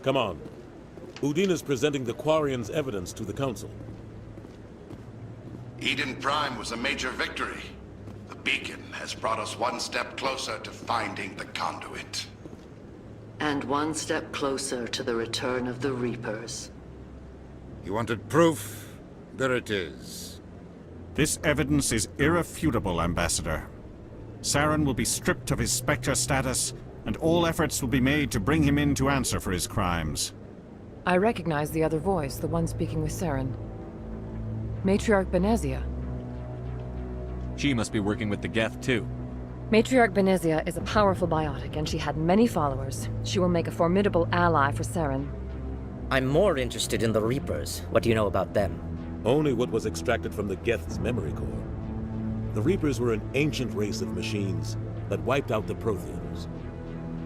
Come on. Udina's presenting the Quarians' evidence to the Council. Eden Prime was a major victory. The beacon has brought us one step closer to finding the conduit. And one step closer to the return of the Reapers. You wanted proof? There it is. This evidence is irrefutable, Ambassador. Saren will be stripped of his Spectre status, and all efforts will be made to bring him in to answer for his crimes. I recognize the other voice, the one speaking with Saren. Matriarch Benezia. She must be working with the Geth, too. Matriarch Benezia is a powerful biotic, and she had many followers. She will make a formidable ally for Saren. I'm more interested in the Reapers. What do you know about them? Only what was extracted from the Geth's memory core. The Reapers were an ancient race of machines that wiped out the Protheans.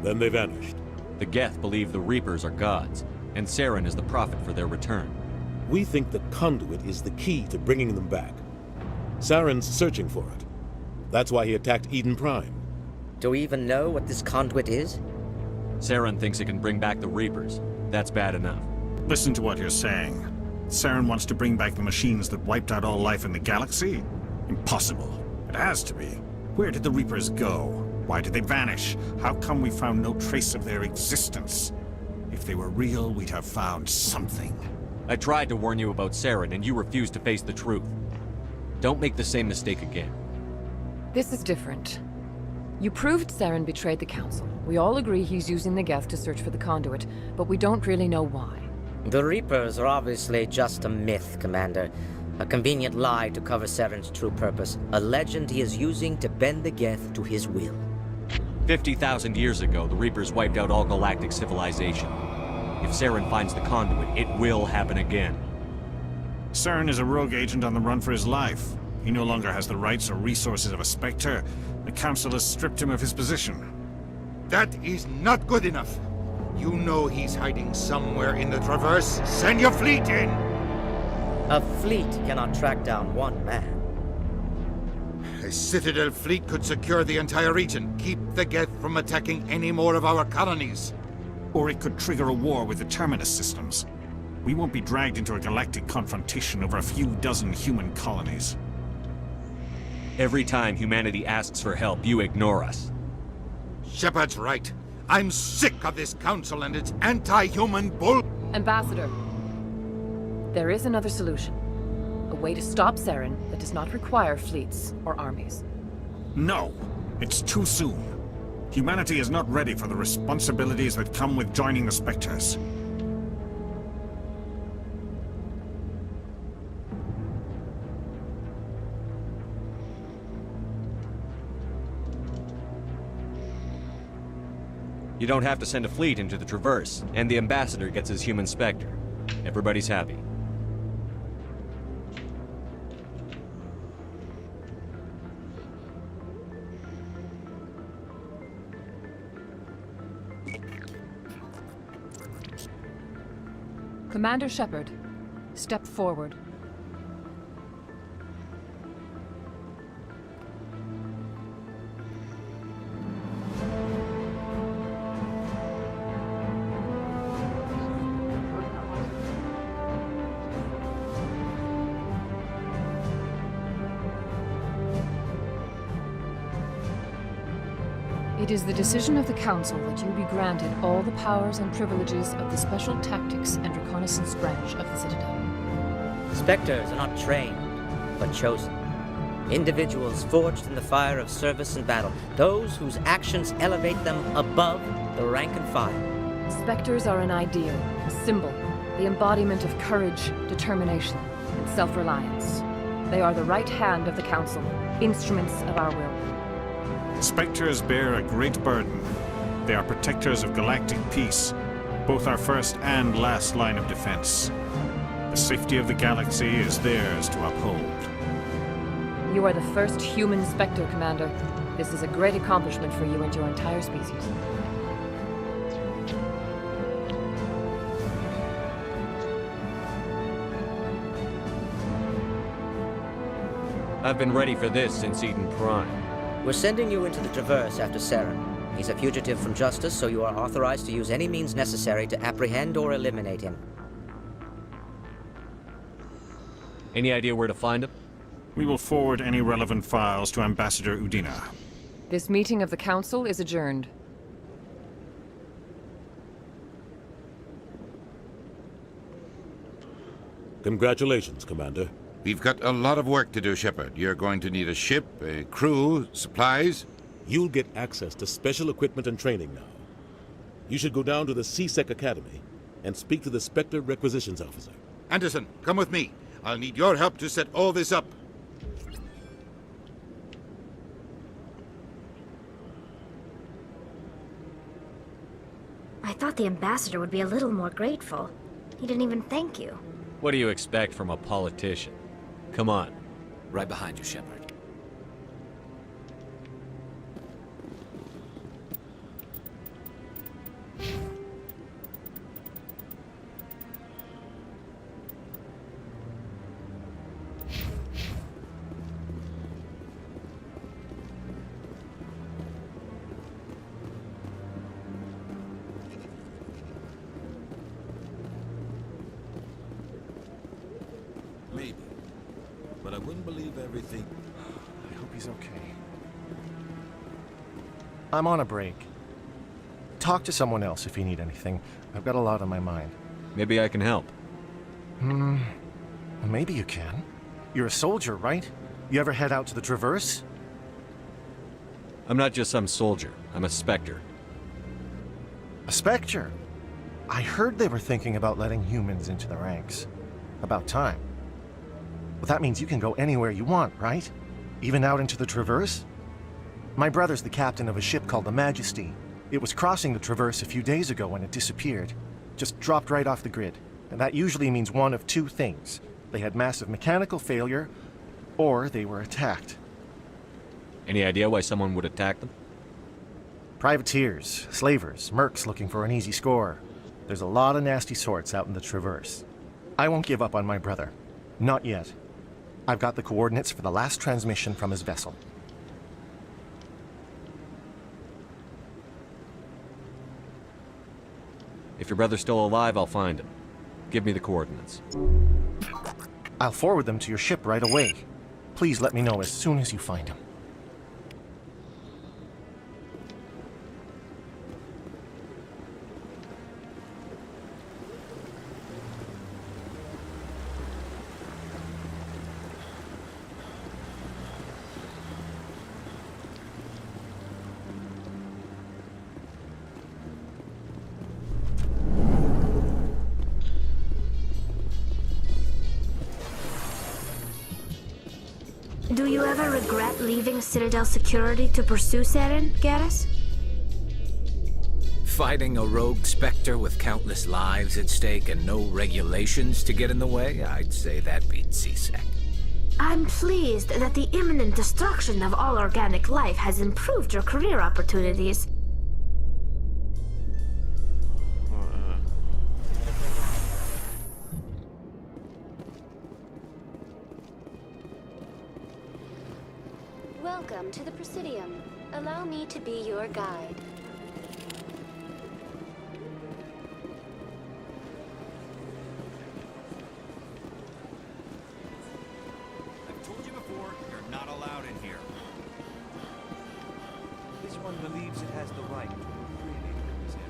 Then they vanished. The Geth believe the Reapers are gods, and Saren is the prophet for their return. We think the conduit is the key to bringing them back. Saren's searching for it. That's why he attacked Eden Prime. Do we even know what this conduit is? Saren thinks it can bring back the Reapers. That's bad enough. Listen to what you're saying. Saren wants to bring back the machines that wiped out all life in the galaxy? Impossible. It has to be. Where did the Reapers go? Why did they vanish? How come we found no trace of their existence? If they were real, we'd have found something. I tried to warn you about Saren, and you refused to face the truth. Don't make the same mistake again. This is different. You proved Saren betrayed the Council. We all agree he's using the Geth to search for the conduit, but we don't really know why. The Reapers are obviously just a myth, Commander. A convenient lie to cover Saren's true purpose. A legend he is using to bend the Geth to his will. 50,000 years ago, the Reapers wiped out all galactic civilization. If Saren finds the conduit, it will happen again. Saren is a rogue agent on the run for his life. He no longer has the rights or resources of a Spectre. The Council has stripped him of his position. That is not good enough. You know he's hiding somewhere in the Traverse. Send your fleet in! A fleet cannot track down one man. A Citadel fleet could secure the entire region, keep the Geth from attacking any more of our colonies. Or it could trigger a war with the Terminus systems. We won't be dragged into a galactic confrontation over a few dozen human colonies. Every time humanity asks for help, you ignore us. Shepard's right. I'm sick of this council and its anti-human bull... Ambassador, there is another solution. A way to stop Saren that does not require fleets or armies. No! It's too soon. Humanity is not ready for the responsibilities that come with joining the Spectres. You don't have to send a fleet into the Traverse, and the Ambassador gets his human Spectre. Everybody's happy. Commander Shepard, step forward. It is the decision of the Council that you be granted all the powers and privileges of the Special Tactics and Reconnaissance branch of the Citadel. Spectres are not trained, but chosen. Individuals forged in the fire of service and battle. Those whose actions elevate them above the rank and file. Spectres are an ideal, a symbol, the embodiment of courage, determination, and self-reliance. They are the right hand of the Council, instruments of our will. Spectres bear a great burden. They are protectors of galactic peace, both our first and last line of defense. The safety of the galaxy is theirs to uphold. You are the first human Spectre, Commander. This is a great accomplishment for you and your entire species. I've been ready for this since Eden Prime. We're sending you into the Traverse after Saren. He's a fugitive from justice, so you are authorized to use any means necessary to apprehend or eliminate him. Any idea where to find him? We will forward any relevant files to Ambassador Udina. This meeting of the Council is adjourned. Congratulations, Commander. We've got a lot of work to do, Shepard. You're going to need a ship, a crew, supplies. You'll get access to special equipment and training now. You should go down to the CSEC Academy and speak to the Spectre Requisitions Officer. Anderson, come with me. I'll need your help to set all this up. I thought the ambassador would be a little more grateful. He didn't even thank you. What do you expect from a politician? Come on. Right behind you, Shepard. Maybe. But I wouldn't believe everything. I hope he's okay. I'm on a break. Talk to someone else if you need anything. I've got a lot on my mind. Maybe I can help. Maybe you can. You're a soldier, right? You ever head out to the Traverse? I'm not just some soldier. I'm a Spectre. A Spectre? I heard they were thinking about letting humans into the ranks. About time. Well, that means you can go anywhere you want, right? Even out into the Traverse? My brother's the captain of a ship called the Majesty. It was crossing the Traverse a few days ago when it disappeared. Just dropped right off the grid. And that usually means one of two things. They had massive mechanical failure, or they were attacked. Any idea why someone would attack them? Privateers, slavers, mercs looking for an easy score. There's a lot of nasty sorts out in the Traverse. I won't give up on my brother. Not yet. I've got the coordinates for the last transmission from his vessel. If your brother's still alive, I'll find him. Give me the coordinates. I'll forward them to your ship right away. Please let me know as soon as you find him. Do you ever regret leaving Citadel security to pursue Saren, Garrus? Fighting a rogue Spectre with countless lives at stake and no regulations to get in the way? I'd say that beats CSEC. I'm pleased that the imminent destruction of all organic life has improved your career opportunities. Welcome to the Presidium. Allow me to be your guide. I've told you before, you're not allowed in here. This one believes it has the right to freely in this area.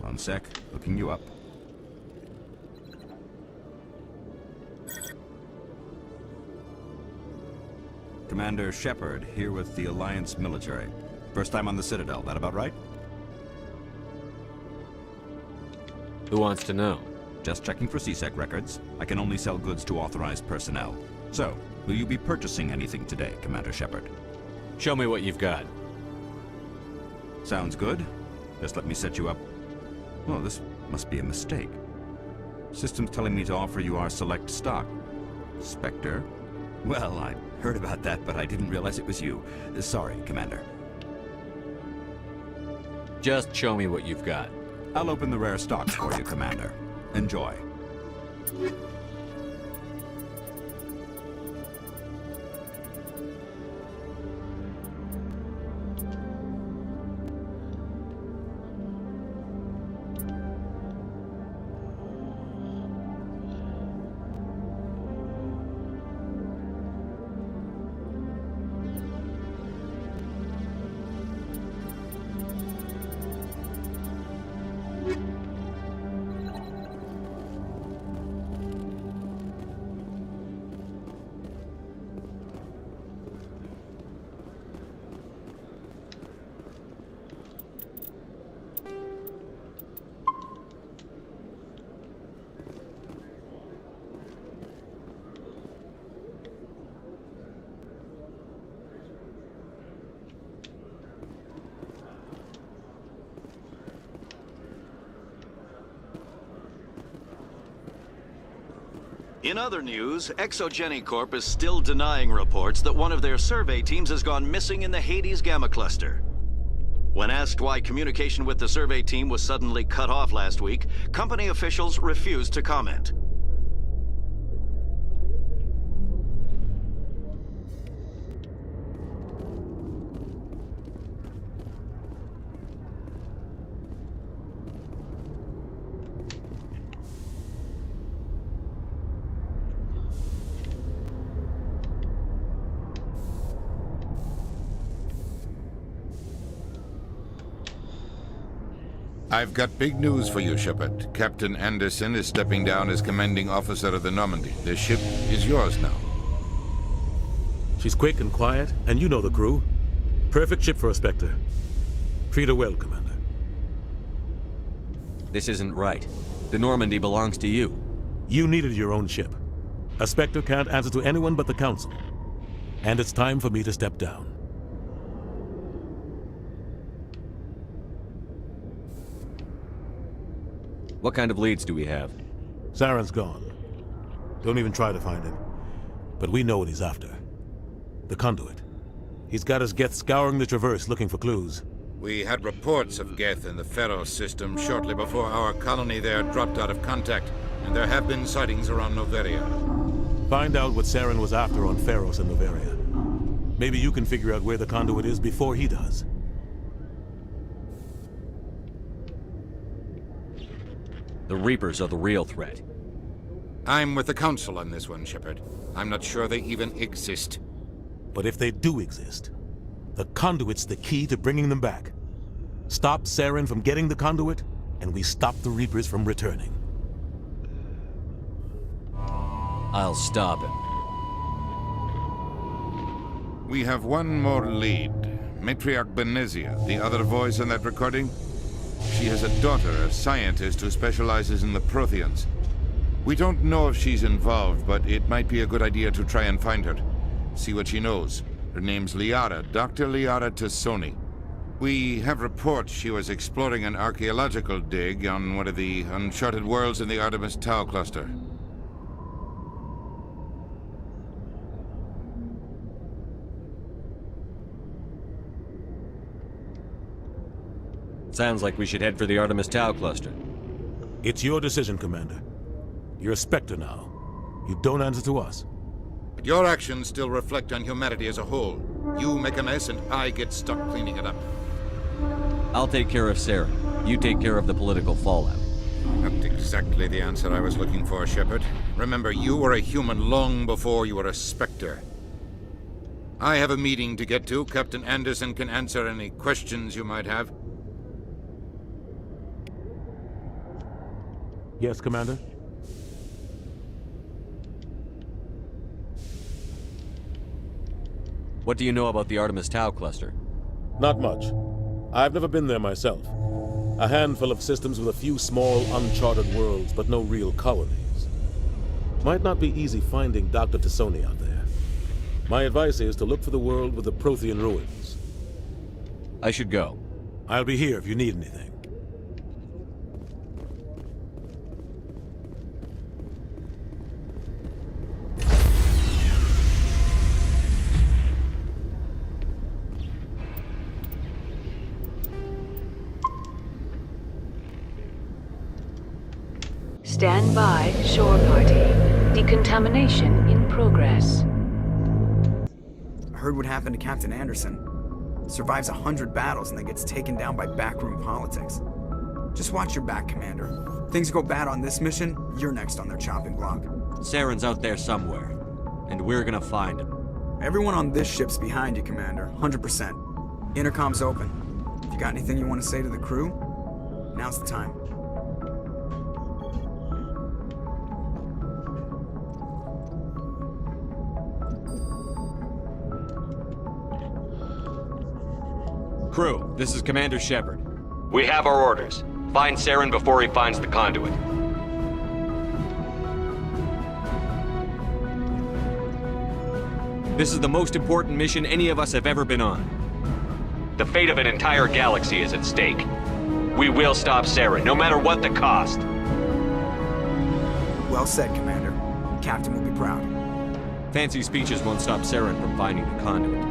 One sec, looking you up. Commander Shepard, here with the Alliance military. First time on the Citadel, that about right? Who wants to know? Just checking for CSEC records. I can only sell goods to authorized personnel. So, Will you be purchasing anything today, Commander Shepard? Show me what you've got. Sounds good. Just let me set you up. Oh, this must be a mistake. System's telling me to offer you our select stock. Spectre? Well, I heard about that, but I didn't realize it was you. Sorry, Commander. Just show me what you've got. I'll open the rare stocks for you, Commander. Enjoy. In other news, Exogeny Corp is still denying reports that one of their survey teams has gone missing in the Hades Gamma Cluster. When asked why communication with the survey team was suddenly cut off last week, company officials refused to comment. I've got big news for you, Shepard. Captain Anderson is stepping down as commanding officer of the Normandy. The ship is yours now. She's quick and quiet, and you know the crew. Perfect ship for a Spectre. Treat her well, Commander. This isn't right. The Normandy belongs to you. You needed your own ship. A Spectre can't answer to anyone but the Council. And it's time for me to step down. What kind of leads do we have? Saren's gone. Don't even try to find him. But we know what he's after. The conduit. He's got his Geth scouring the Traverse looking for clues. We had reports of Geth in the Pharos system shortly before our colony there dropped out of contact, and there have been sightings around Noveria. Find out what Saren was after on Pharos and Noveria. Maybe you can figure out where the conduit is before he does. The Reapers are the real threat. I'm with the Council on this one, Shepard. I'm not sure they even exist. But if they do exist, the conduit's the key to bringing them back. Stop Saren from getting the conduit, and we stop the Reapers from returning. I'll stop him. We have one more lead. Matriarch Benezia, the other voice in that recording. She has a daughter, a scientist who specializes in the Protheans. We don't know if she's involved, but it might be a good idea to try and find her. See what she knows. Her name's Liara, Dr. Liara Tassoni. We have reports she was exploring an archaeological dig on one of the uncharted worlds in the Artemis Tau cluster. Sounds like we should head for the Artemis Tau cluster. It's your decision, Commander. You're a Spectre now. You don't answer to us. But your actions still reflect on humanity as a whole. You make a mess and I get stuck cleaning it up. I'll take care of Sarah. You take care of the political fallout. Not exactly the answer I was looking for, Shepard. Remember, you were a human long before you were a Spectre. I have a meeting to get to. Captain Anderson can answer any questions you might have. Yes, Commander? What do you know about the Artemis Tau cluster? Not much. I've never been there myself. A handful of systems with a few small, uncharted worlds, but no real colonies. Might not be easy finding Dr. Tassoni out there. My advice is to look for the world with the Prothean ruins. I should go. I'll be here if you need anything. Stand by, shore party. Decontamination in progress. I heard what happened to Captain Anderson. Survives 100 battles and then gets taken down by backroom politics. Just watch your back, Commander. Things go bad on this mission, you're next on their chopping block. Saren's out there somewhere, and we're gonna find him. Everyone on this ship's behind you, Commander. 100%. Intercom's open. If you got anything you want to say to the crew, now's the time. Crew, this is Commander Shepard. We have our orders. Find Saren before he finds the conduit. This is the most important mission any of us have ever been on. The fate of an entire galaxy is at stake. We will stop Saren, no matter what the cost. Well said, Commander. Captain will be proud. Fancy speeches won't stop Saren from finding the conduit.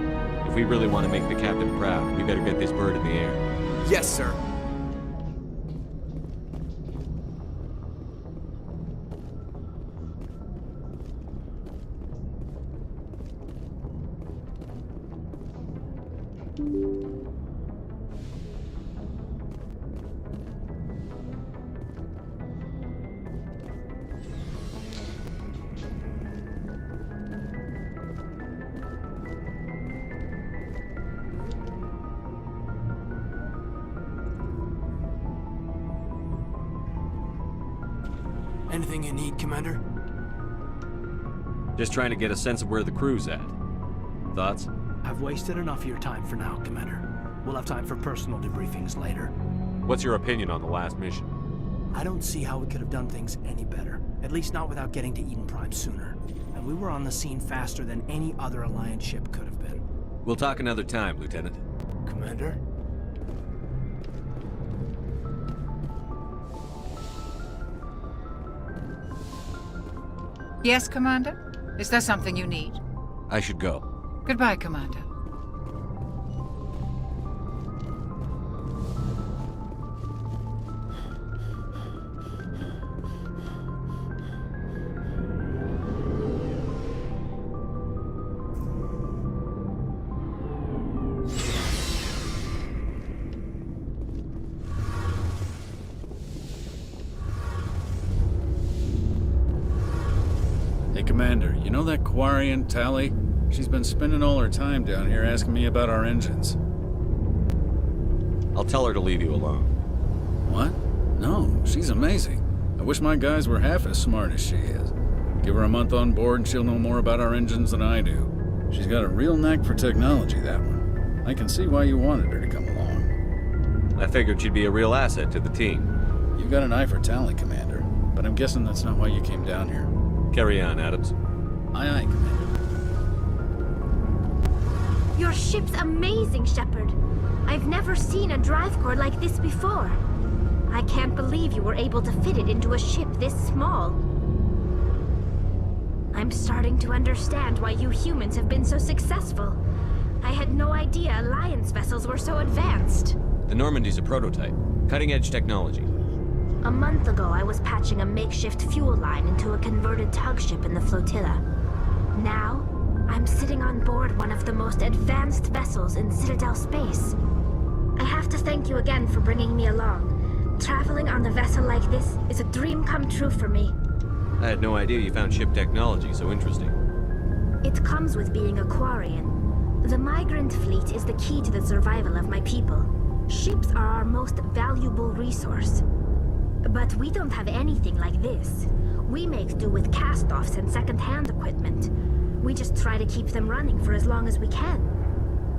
If we really want to make the captain proud, we better get this bird in the air. Yes, sir. Anything you need, Commander? Just trying to get a sense of where the crew's at. Thoughts? I've wasted enough of your time for now, Commander. We'll have time for personal debriefings later. What's your opinion on the last mission? I don't see how we could have done things any better. At least not without getting to Eden Prime sooner. And we were on the scene faster than any other Alliance ship could have been. We'll talk another time, Lieutenant. Commander? Yes, Commander? Is there something you need? I should go. Goodbye, Commander. Hey, Commander, you know that Quarian, Tally? She's been spending all her time down here asking me about our engines. I'll tell her to leave you alone. What? No, she's amazing. I wish my guys were half as smart as she is. Give her a month on board and she'll know more about our engines than I do. She's got a real knack for technology, that one. I can see why you wanted her to come along. I figured she'd be a real asset to the team. You've got an eye for talent, Commander, but I'm guessing that's not why you came down here. Carry on, Adams. Aye, aye, Commander. Your ship's amazing, Shepard. I've never seen a drive core like this before. I can't believe you were able to fit it into a ship this small. I'm starting to understand why you humans have been so successful. I had no idea Alliance vessels were so advanced. The Normandy's a prototype. Cutting-edge technology. A month ago, I was patching a makeshift fuel line into a converted tug ship in the flotilla. Now, I'm sitting on board one of the most advanced vessels in Citadel space. I have to thank you again for bringing me along. Traveling on a vessel like this is a dream come true for me. I had no idea you found ship technology so interesting. It comes with being a Quarian. The migrant fleet is the key to the survival of my people. Ships are our most valuable resource. But we don't have anything like this. We make do with cast-offs and second-hand equipment. We just try to keep them running for as long as we can.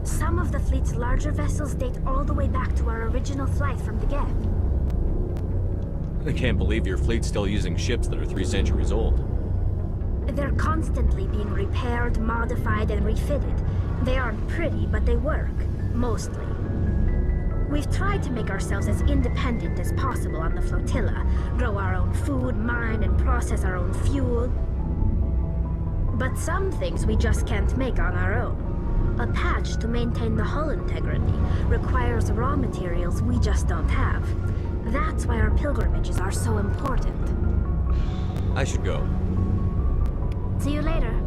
Some of the fleet's larger vessels date all the way back to our original flight from the Geth. I can't believe your fleet's still using ships that are 3 centuries old. They're constantly being repaired, modified, and refitted. They aren't pretty, but they work. Mostly. We've tried to make ourselves as independent as possible on the flotilla, grow our own food, mine, and process our own fuel. But some things we just can't make on our own. A patch to maintain the hull integrity requires raw materials we just don't have. That's why our pilgrimages are so important. I should go. See you later.